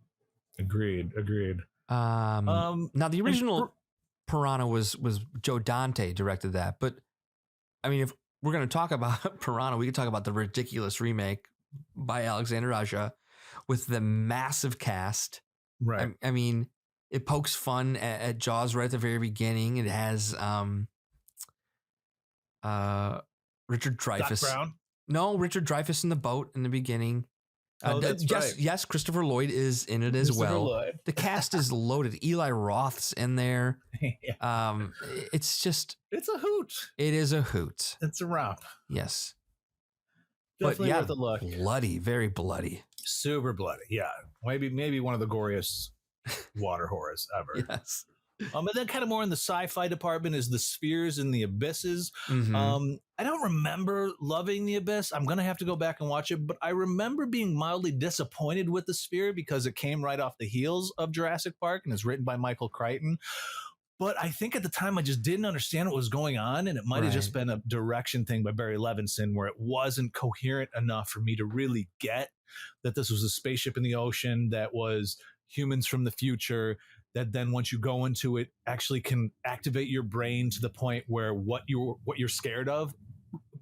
Agreed. Now the original Piranha was Joe Dante directed that, but I mean, if we're going to talk about Piranha, we could talk about the ridiculous remake by Alexander Aja with the massive cast. Right. I mean, it pokes fun at Jaws right at the very beginning. It has Richard Dreyfuss. Doc Brown? No, Richard Dreyfuss in the boat in the beginning. That's right. Yes, Christopher Lloyd is in it as well. Lloyd. The cast is loaded. Eli Roth's in there. It's a hoot. It is a hoot. It's a romp. Yes. Definitely worth a look. Bloody, very bloody. Super bloody. Yeah. Maybe one of the goriest water horrors ever. Yes. And then kind of more in the sci-fi department is the spheres and the abysses. Mhm. I don't remember loving the abyss. I'm gonna have to go back and watch it, but I remember being mildly disappointed with the sphere because it came right off the heels of Jurassic Park and is written by Michael Crichton. But I think at the time I just didn't understand what was going on, and it might have just Right. been a direction thing by Barry Levinson where it wasn't coherent enough for me to really get that this was a spaceship in the ocean that was humans from the future, that then once you go into it actually can activate your brain to the point where what you're scared of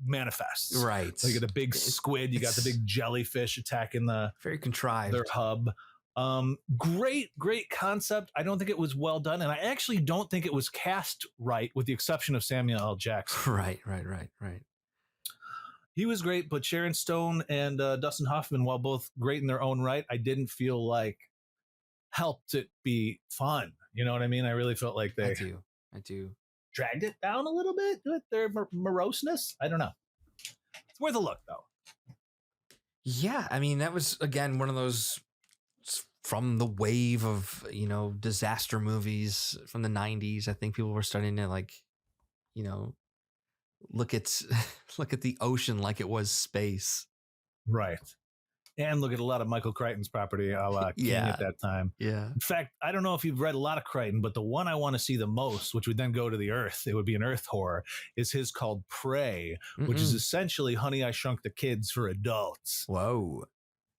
manifests. Right. So you get a big squid, you got the It's big jellyfish attacking very their contrived. hub. Great concept. I don't think it was well done, and I actually don't think it was cast right, with the exception of Samuel L. Jackson. Right. He was great, but Sharon Stone and Dustin Hoffman, while both great in their own right, I didn't feel like helped it be fun. You know what I mean? I really felt like I they do. I do. dragged it down a little bit with their moroseness. I don't know. It's worth a look, though. Yeah, I mean, that was again one of those from the wave of, disaster movies from the 90s. I think people were starting to like, you know, look at look at the ocean like it was space. Right. And look at a lot of Michael Crichton's property a la King Yeah. at that time. Yeah. In fact, I don't know if you've read a lot of Crichton, but the one I want to see the most, which would then go to the Earth, it would be an Earth horror, is his called Prey, which is essentially Honey, I Shrunk the Kids for adults. Whoa.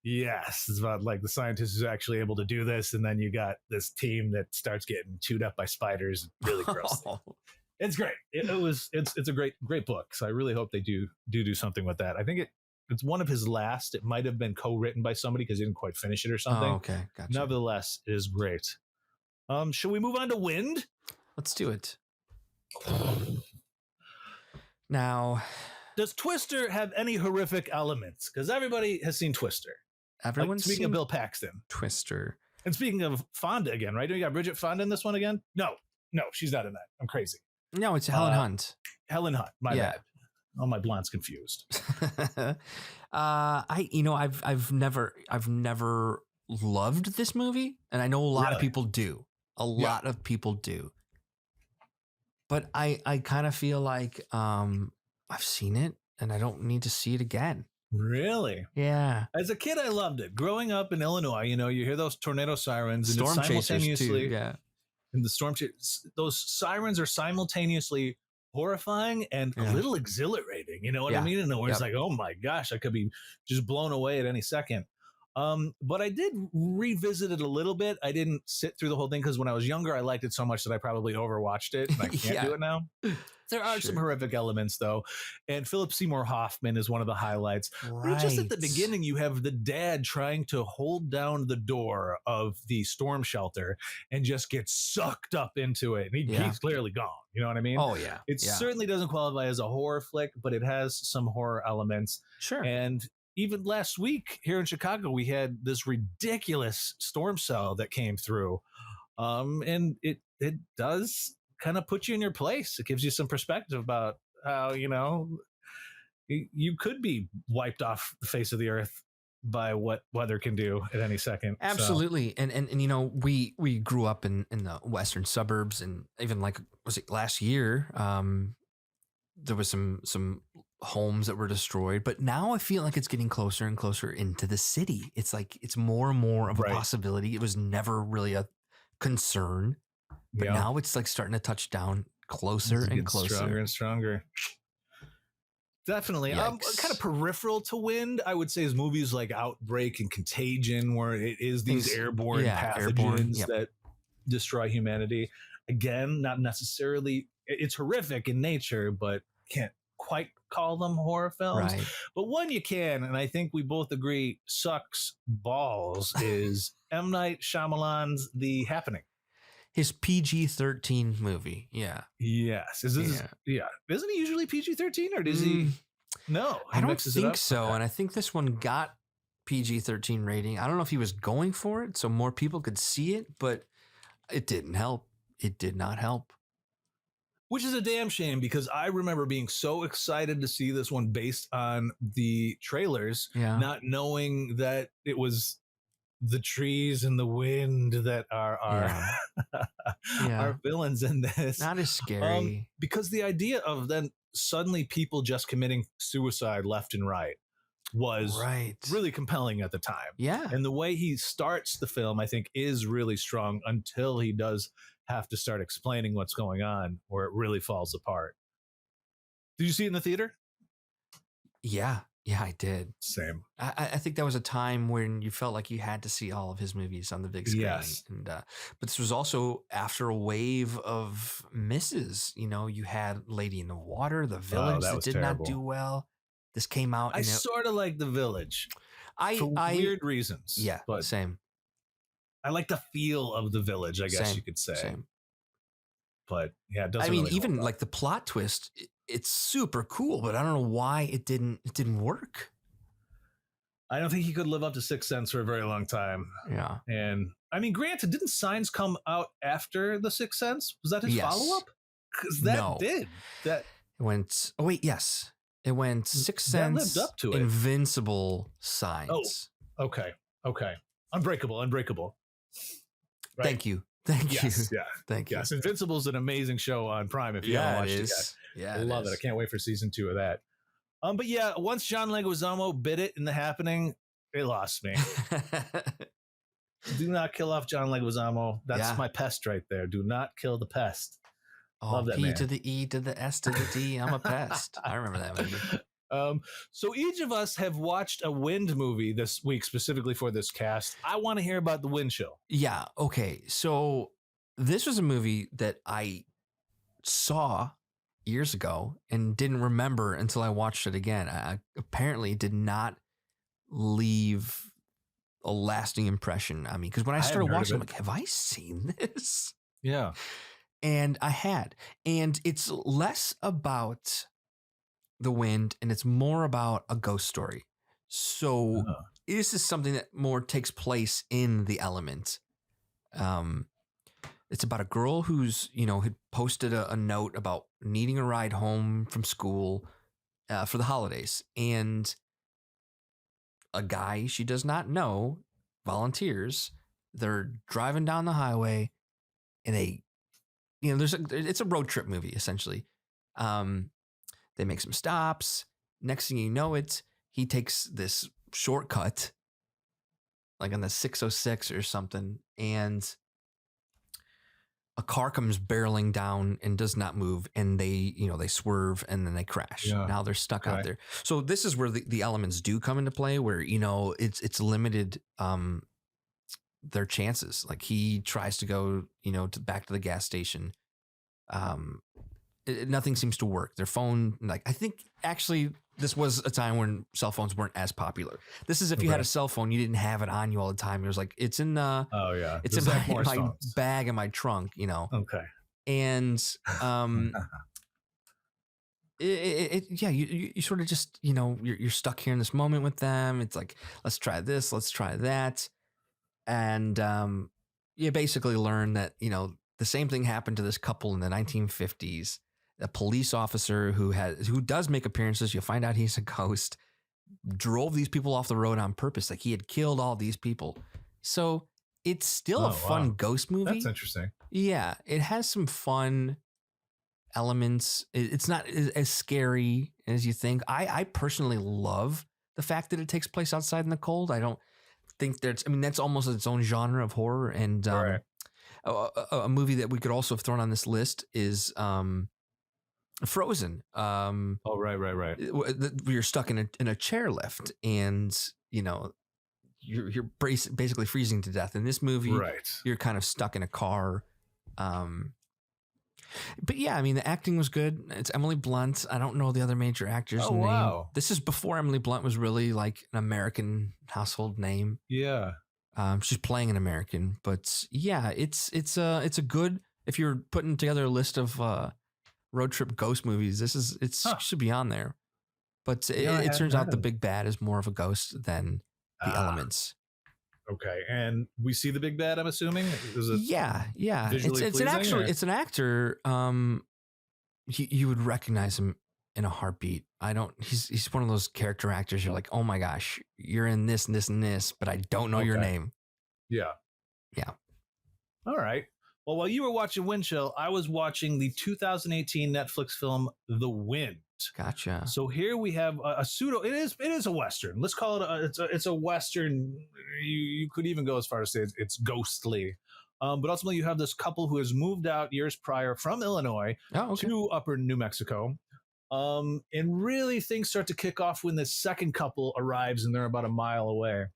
Yes, it's about like the scientist who's actually able to do this, and then you got this team that starts getting chewed up by spiders. Really gross. It's great. It's a great book. So I really hope they do something with that. I think it's one of his last. It might have been co-written by somebody because he didn't quite finish it or something. Oh, okay, gotcha. Nevertheless, it is great. Should we move on to Wind? Let's do it. Now, does Twister have any horrific elements? Because everybody has seen Twister. Everyone's speaking seen of Bill Paxton. Twister. And speaking of Fonda again, right? Do you got Bridget Fonda in this one again? No, she's not in that. I'm crazy. No, it's Helen Hunt. Helen Hunt. My bad. Oh, my blonde's confused. I've never loved this movie, and I know a lot of people do. A lot of people do. But I kind of feel like I've seen it and I don't need to see it again. Really? Yeah. As a kid, I loved it. Growing up in Illinois, you hear those tornado sirens, Storm and simultaneously, chasers too, yeah. And the storm those sirens are simultaneously horrifying and a little exhilarating. You know what I mean? And it's like, oh my gosh, I could be just blown away at any second. But I did revisit it a little bit. I didn't sit through the whole thing because when I was younger, I liked it so much that I probably overwatched it, and I can't do it now. There are some horrific elements, though. And Philip Seymour Hoffman is one of the highlights. Right. Just at the beginning, you have the dad trying to hold down the door of the storm shelter and just get sucked up into it. And he's clearly gone. You know what I mean? Oh, yeah. It certainly doesn't qualify as a horror flick, but it has some horror elements. Sure. And even last week here in Chicago, we had this ridiculous storm cell that came through. And it does kind of put you in your place. It gives you some perspective about how, you could be wiped off the face of the earth by what weather can do at any second. Absolutely. So. And we grew up in the western suburbs, and even was it last year? There was some homes that were destroyed, but now I feel like it's getting closer and closer into the city. It's like it's more and more of a possibility. It was never really a concern, but now it's like starting to touch down closer and closer, stronger and stronger. Definitely. Kind of peripheral to Wind, I would say, is movies like Outbreak and Contagion, where it is these airborne pathogens that destroy humanity. Again, not necessarily. It's horrific in nature, but can't quite call them horror films. Right. But one you can, and I think we both agree sucks balls, is M. Night Shyamalan's The Happening. His PG-13 movie. Yeah. Yes. Isn't he usually PG-13, or does he? No. I don't think so. And I think this one got PG-13 rating. I don't know if he was going for it so more people could see it, but it didn't help. It did not help. Which is a damn shame, because I remember being so excited to see this one based on the trailers, not knowing that it was the trees and the wind that are villains in this. Not as scary. Because the idea of then suddenly people just committing suicide left and right was really compelling at the time. Yeah. And the way he starts the film, I think, is really strong until he does have to start explaining what's going on, where it really falls apart. Did you see it in the theater? Yeah, I did. Same. I think that was a time when you felt like you had to see all of his movies on the big screen. Yes. And but this was also after a wave of misses. You had Lady in the Water, The Village, that did not do well. This came out. I sort of like The Village. For weird reasons. Yeah, but same. I like the feel of The Village, I guess you could say. Same. But yeah, it doesn't. I mean, even like the plot twist, it's super cool, but I don't know why it didn't work. I don't think he could live up to Sixth Sense for a very long time. Yeah. And I mean, granted, didn't Signs come out after The Sixth Sense? Was that his follow-up? Because that did. That it went. Oh wait, yes. It went Sixth Sense, lived up to it. Invincible, Signs. Oh, okay. Unbreakable. Right? Thank you. Yeah. Thank you. Yes, Invincible is an amazing show on Prime. If you haven't watched it yet, yeah, I love it. I can't wait for season 2 of that. But yeah, once John Leguizamo bit it in The Happening, it lost me. Do not kill off John Leguizamo. That's my pest right there. Do not kill the pest. Love that P man. To the E to the S to the D. I'm a pest. I remember that movie. So each of us have watched a Wind movie this week specifically for this cast. I want to hear about the Wind show. Yeah. Okay. So this was a movie that I saw years ago and didn't remember until I watched it again. I apparently did not leave a lasting impression on me, because when I started watching, I'm like, have I seen this? Yeah. And I had. And it's less about the wind and it's more about a ghost story. So this is something that more takes place in the element. It's about a girl who's, had posted a note about needing a ride home from school for the holidays. And a guy she does not know volunteers. They're driving down the highway and it's a road trip movie, essentially. They make some stops. Next thing you know he takes this shortcut, like on the 606 or something, and a car comes barreling down and does not move, and they swerve and then they crash. Yeah. Now they're stuck out there. So this is where the elements do come into play, where it's limited their chances. Like he tries to go back to the gas station. Nothing seems to work. Their phone, I think actually this was a time when cell phones weren't as popular. This is if you had a cell phone, you didn't have it on you all the time. It was like, it's in it's in my bag in my trunk, Okay. And you sort of just, you're stuck here in this moment with them. It's like, let's try this, let's try that. And you basically learn that, the same thing happened to this couple in the 1950s. A police officer who does make appearances, you'll find out he's a ghost, drove these people off the road on purpose. Like he had killed all these people. So it's still a fun ghost movie. That's interesting. Yeah, it has some fun elements. It's not as scary as you think. I personally love the fact that it takes place outside in the cold. I don't think that's almost its own genre of horror. And a movie that we could also have thrown on this list is Frozen. Right. You're stuck in a chairlift, and you're basically freezing to death. In this movie, you're kind of stuck in a car. But yeah, the acting was good. It's Emily Blunt. I don't know the other major actor's name. Wow. This is before Emily Blunt was really like an American household name. Yeah. She's playing an American, but yeah, it's a good, if you're putting together a list of road trip ghost movies, should be on there. But it turns out the big bad is more of a ghost than the elements. Okay, and we see the big bad, I'm assuming? Yeah. It's an actor. You would recognize him in a heartbeat. He's one of those character actors. You're like, oh my gosh, you're in this and this and this, but I don't know your name. Yeah. Yeah. All right. Well, while you were watching Windchill, I was watching the 2018 Netflix film The Wind. Gotcha. So here we have a pseudo. It is a western. Let's call it. It's a western. You could even go as far as say it's ghostly. But ultimately, you have this couple who has moved out years prior from Illinois to upper New Mexico. And really things start to kick off when this second couple arrives and they're about a mile away.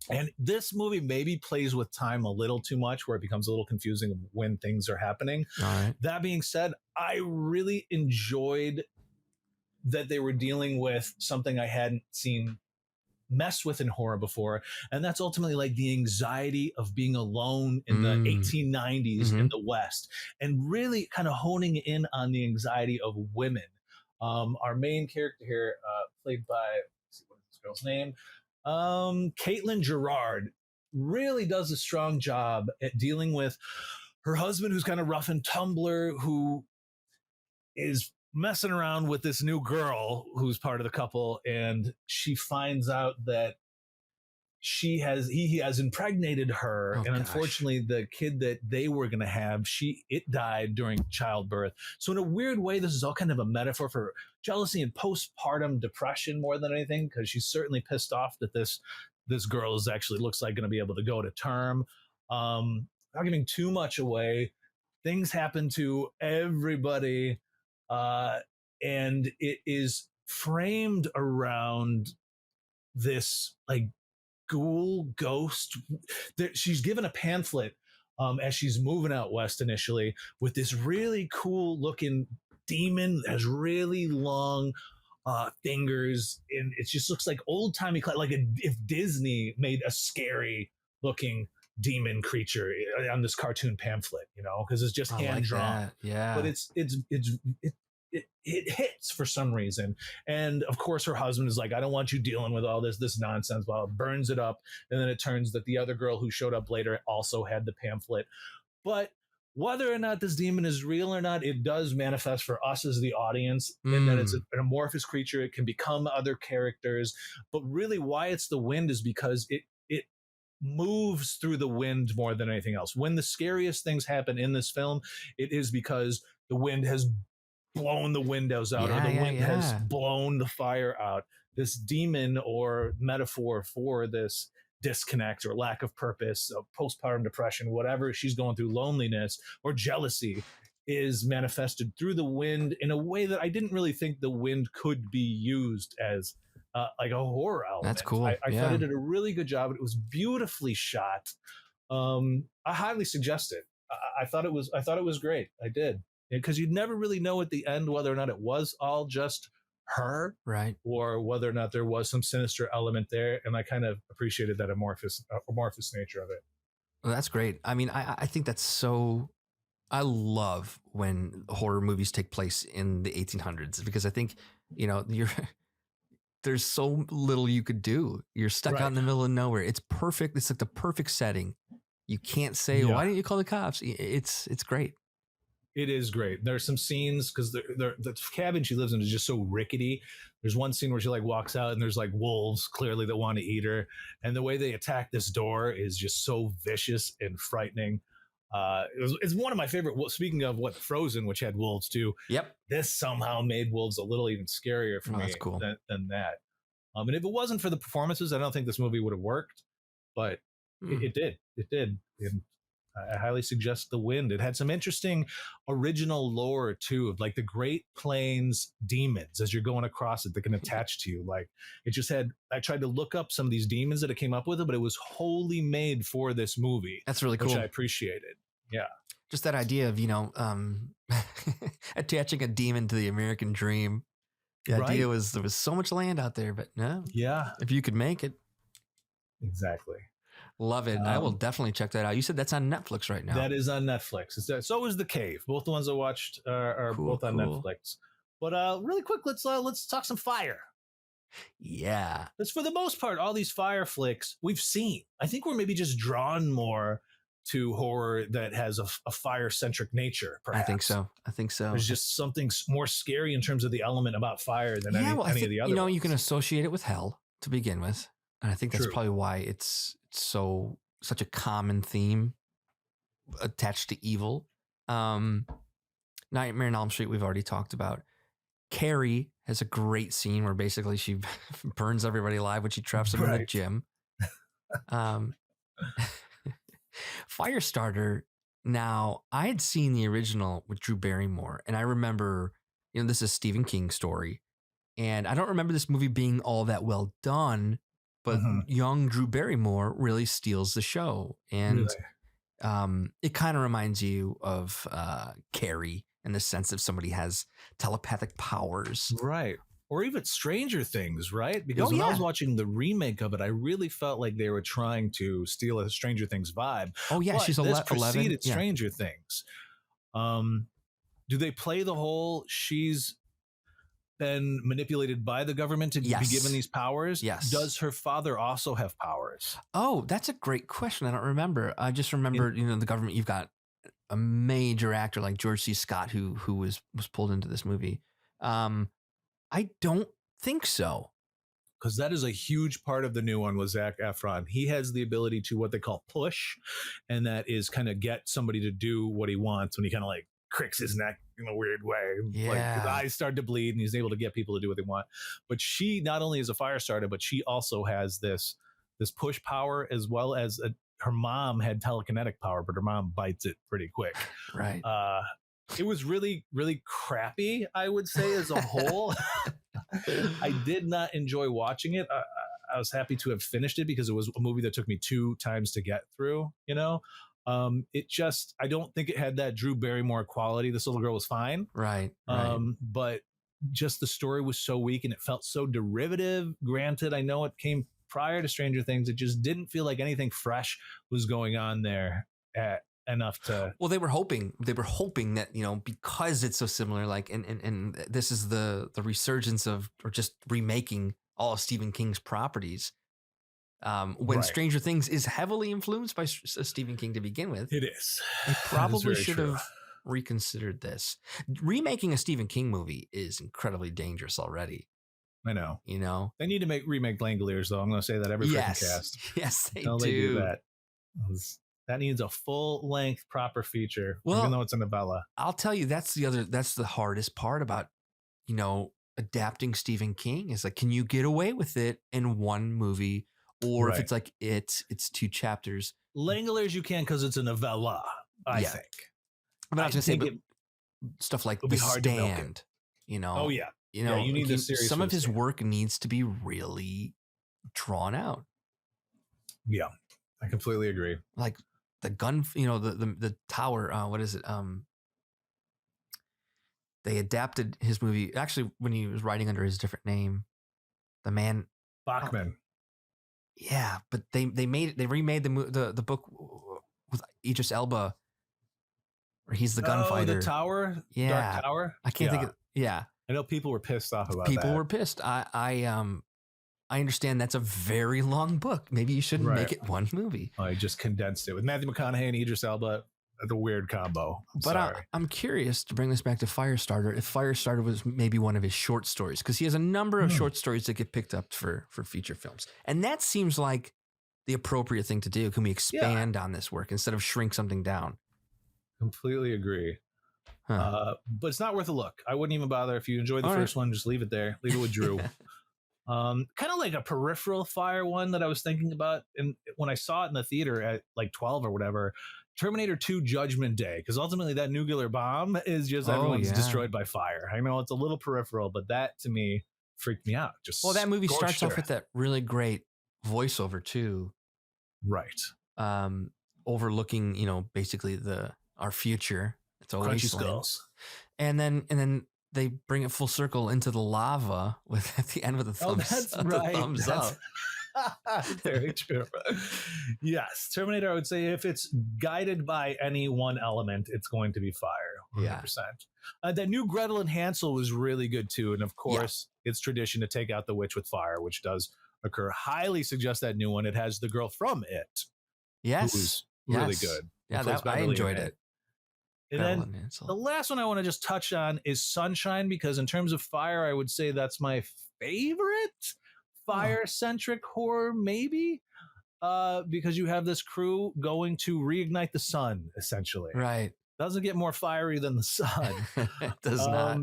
And this movie maybe plays with time a little too much where it becomes a little confusing when things are happening. All right. That being said, I really enjoyed that they were dealing with something I hadn't seen messed with in horror before, and that's ultimately like the anxiety of being alone in the 1890s in the West, and really kind of honing in on the anxiety of women. Our main character here, played by, let's see, what is this girl's name? Caitlin Gerard, really does a strong job at dealing with her husband, who's kind of rough and tumbler, who is messing around with this new girl who's part of the couple, and she finds out that he has impregnated her, and unfortunately the kid that they were going to have, it died during childbirth. So in a weird way, this is all kind of a metaphor for jealousy and postpartum depression more than anything, because she's certainly pissed off that this girl is actually looks like going to be able to go to term. Not giving too much away, things happen to everybody, and it is framed around this like ghoul ghost. She's given a pamphlet as she's moving out west initially with this really cool looking demon that has really long fingers, and it just looks like old timey, like if Disney made a scary looking demon creature on this cartoon pamphlet, because it's just hand drawn. Yeah, but it hits for some reason. And of course her husband is like, I don't want you dealing with all this nonsense, while it burns it up. And then it turns that the other girl who showed up later also had the pamphlet. But whether or not this demon is real or not, it does manifest for us as the audience, in that it's an amorphous creature. It can become other characters, but really why it's the wind is because it moves through the wind more than anything else. When the scariest things happen in this film, it is because the wind has blown the windows out, or the wind has blown the fire out. This demon, or metaphor for this disconnect or lack of purpose, of postpartum depression, whatever she's going through, loneliness or jealousy, is manifested through the wind in a way that I didn't really think the wind could be used as like a horror element. That's cool. I thought it did a really good job. It was beautifully shot. I highly suggest it. I thought it was great. I did. Because you'd never really know at the end whether or not it was all just her, right, or whether or not there was some sinister element there. And I kind of appreciated that amorphous nature of it. Well, that's great. I mean, I think that's so. I love when horror movies take place in the 1800s, because I think there's so little you could do. You're stuck out in the middle of nowhere. It's perfect. It's like the perfect setting. You can't say, why didn't you call the cops? It's great. It is great. There's some scenes, because the cabin she lives in is just so rickety. There's one scene where she like walks out and there's like wolves clearly that want to eat her. And the way they attack this door is just so vicious and frightening. It's one of my favorite. Speaking of Frozen, which had wolves too. Yep. This somehow made wolves a little even scarier for me than that. And if it wasn't for the performances, I don't think this movie would have worked. But it did. It did. And I highly suggest The Wind. It had some interesting original lore too, of like the Great Plains demons as you're going across it that can attach to you. Like it just had, I tried to look up some of these demons that it came up with it, but it was wholly made for this movie. That's really cool. Which I appreciated. Yeah. Just that idea of, attaching a demon to the American dream. The idea was there was so much land out there, but no. Yeah. If you could make it. Exactly. Love it. I will definitely check that out. You said that's on Netflix right now. That is on Netflix. So is The Cave. Both the ones I watched are both on Netflix. But really quick, let's talk some fire. Yeah. Because for the most part, all these fire flicks we've seen. I think we're maybe just drawn more to horror that has a fire-centric nature, perhaps. I think so. There's just something more scary in terms of the element about fire than any of the other ones. You can associate it with hell to begin with. And I think that's probably why it's such a common theme attached to evil. Nightmare on Elm Street, we've already talked about. Carrie has a great scene where basically she burns everybody alive when she traps them in the gym. Firestarter. Now, I had seen the original with Drew Barrymore, and I remember, this is a Stephen King story, and I don't remember this movie being all that well done, but young Drew Barrymore really steals the show, and it kind of reminds you of Carrie in the sense that somebody has telepathic powers, right? Or even Stranger Things, right? Because when I was watching the remake of it, I really felt like they were trying to steal a Stranger Things vibe. Oh yeah, but she's this 11. preceded Stranger Things. Do they play the whole she's been manipulated by the government to be given these powers? Yes. Does her father also have powers? Oh, that's a great question. I don't remember. I just remember, the government. You've got a major actor like George C. Scott who was pulled into this movie. I don't think so. Because that is a huge part of the new one with Zac Efron. He has the ability to what they call push, and that is kind of get somebody to do what he wants when he kind of like cricks his neck in a weird way. Yeah. Like his eyes start to bleed and he's able to get people to do what they want. But she not only is a fire starter, but she also has this push power, as well as her mom had telekinetic power, but her mom bites it pretty quick. Right. It was really, really crappy, I would say, as a whole. I did not enjoy watching it. I was happy to have finished it because it was a movie that took me 2 times to get through, It just, I don't think it had that Drew Barrymore quality. This little girl was fine. Right. But just the story was so weak and it felt so derivative. Granted, I know it came prior to Stranger Things. It just didn't feel like anything fresh was going on there enough to. Well, they were hoping that, because it's so similar, like, and this is the resurgence of, or just remaking all of Stephen King's properties. When Stranger Things is heavily influenced by Stephen King to begin with. It is. They probably should have reconsidered this. Remaking a Stephen King movie is incredibly dangerous already. I know. They need to remake Langoliers, though. I'm going to say that every freaking cast. Yes, they do. They do that. That needs a full-length proper feature, even though it's a novella. I'll tell you, that's the hardest part about, adapting Stephen King is like, can you get away with it in one movie? Or if it's like it's 2 chapters. Langoliers you can because it's a novella, I think. I'm not going to say, but stuff like The Stand, Oh, yeah. You need the series. Some of his work needs to be really drawn out. Yeah, I completely agree. Like the gun, the tower. What is it? They adapted his movie actually when he was writing under his different name. The man Bachman. Yeah, but they remade the book with Idris Elba, where he's the gunfighter. The Tower. Yeah, Dark Tower. I can't think of. Yeah, I know people were pissed off about that. People were pissed. I understand that's a very long book. Maybe you shouldn't make it one movie. I just condensed it with Matthew McConaughey and Idris Elba. The weird combo. I'm curious to bring this back to Firestarter. If Firestarter was maybe one of his short stories, because he has a number of short stories that get picked up for feature films, and that seems like the appropriate thing to do. Can we expand on this work instead of shrink something down? Completely agree. But it's not worth a look. I wouldn't even bother. If you enjoyed the first one, just leave it there. Leave it with Drew. Kind of like a peripheral fire one that I was thinking about, and when I saw it in the theater at like 12 or whatever. Terminator 2 Judgment Day, because ultimately that nuclear bomb is just everyone's destroyed by fire. I know it's a little peripheral, but that to me freaked me out. That movie starts off with that really great voiceover too, right? Overlooking, basically our future. It's always Crunchy Skulls, and then they bring it full circle into the lava at the end with the thumbs. That's right. Thumbs up. Very true. Yes, Terminator, I would say if it's guided by any one element, it's going to be fire. 100%. That new Gretel and Hansel was really good too. And of course, it's tradition to take out the witch with fire, which does occur. Highly suggest that new one. It has the girl from It. Yes. Who's really good. Yeah, I enjoyed it. And then the last one I want to just touch on is Sunshine, because in terms of fire, I would say that's my favorite fire-centric horror, maybe. because you have this crew going to reignite the sun, essentially. Right. Doesn't get more fiery than the sun. It does not.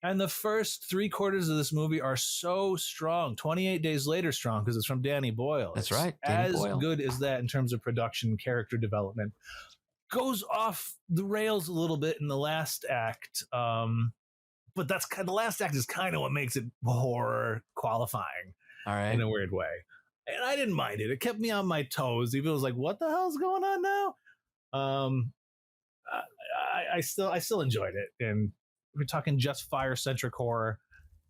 And the first 3/4 of this movie are so strong. 28 Days Later strong because it's from Danny Boyle. That's it's right. Danny as Boyle. good as that in terms of production, character development. Goes off the rails a little bit in the last act. But that's the last act is kind of what makes it horror qualifying. All right. In a weird way. And I didn't mind it. It kept me on my toes. Even it was like, what the hell's going on now? I still enjoyed it. And we're talking just fire-centric horror.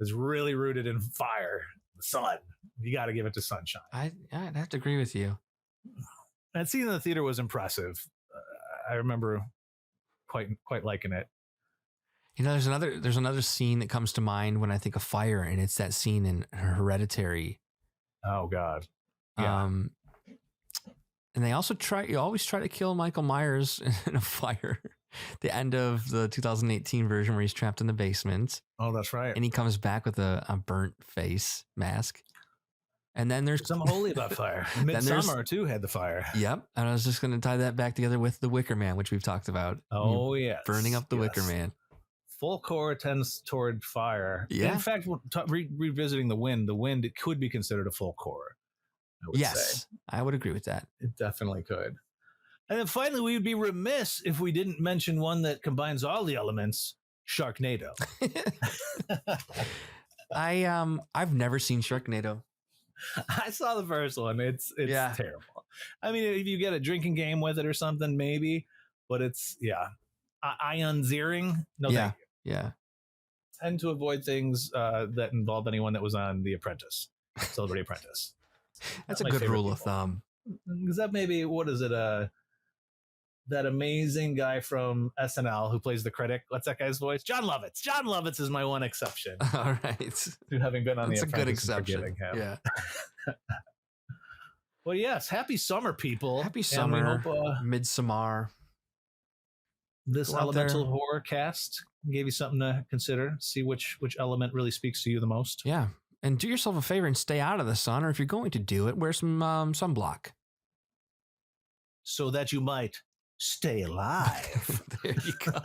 It's really rooted in fire, the sun. You got to give it to Sunshine. I'd have to agree with you. That scene in the theater was impressive. I remember quite liking it. You know, there's another scene that comes to mind when I think of fire, and it's that scene in Hereditary. Oh God. Yeah. And they also always try to kill Michael Myers in a fire. The end of the 2018 version where he's trapped in the basement. Oh, that's right. And he comes back with a burnt face mask. And then there's something holy about fire. Midsummer too had the fire. Yep. And I was just going to tie that back together with the Wicker Man, which we've talked about. Oh, yes. Burning up the Wicker Man. Full core tends toward fire. Yeah. In fact, revisiting the wind, it could be considered a full core. Yes, I would agree with that. It definitely could. And then finally, we would be remiss if we didn't mention one that combines all the elements, Sharknado. I've never seen Sharknado. I saw the first one. It's terrible. I mean, if you get a drinking game with it or something, maybe. But it's, ion zeering. No, thank you. Yeah. Tend to avoid things that involve anyone that was on The Apprentice, Celebrity Apprentice. That's a good rule of thumb. Is that maybe, what is it? That amazing guy from SNL who plays the critic. What's that guy's voice? John Lovitz. John Lovitz is my one exception. All right. To having been on That's The Apprentice. That's a good exception. Yeah. Well, yes. Happy summer, people. Happy summer. We hope, Midsommar. This elemental horror cast gave you something to consider. See which element really speaks to you the most. Yeah. And do yourself a favor and stay out of the sun, or if you're going to do it, wear some sunblock. So that you might stay alive. There you go.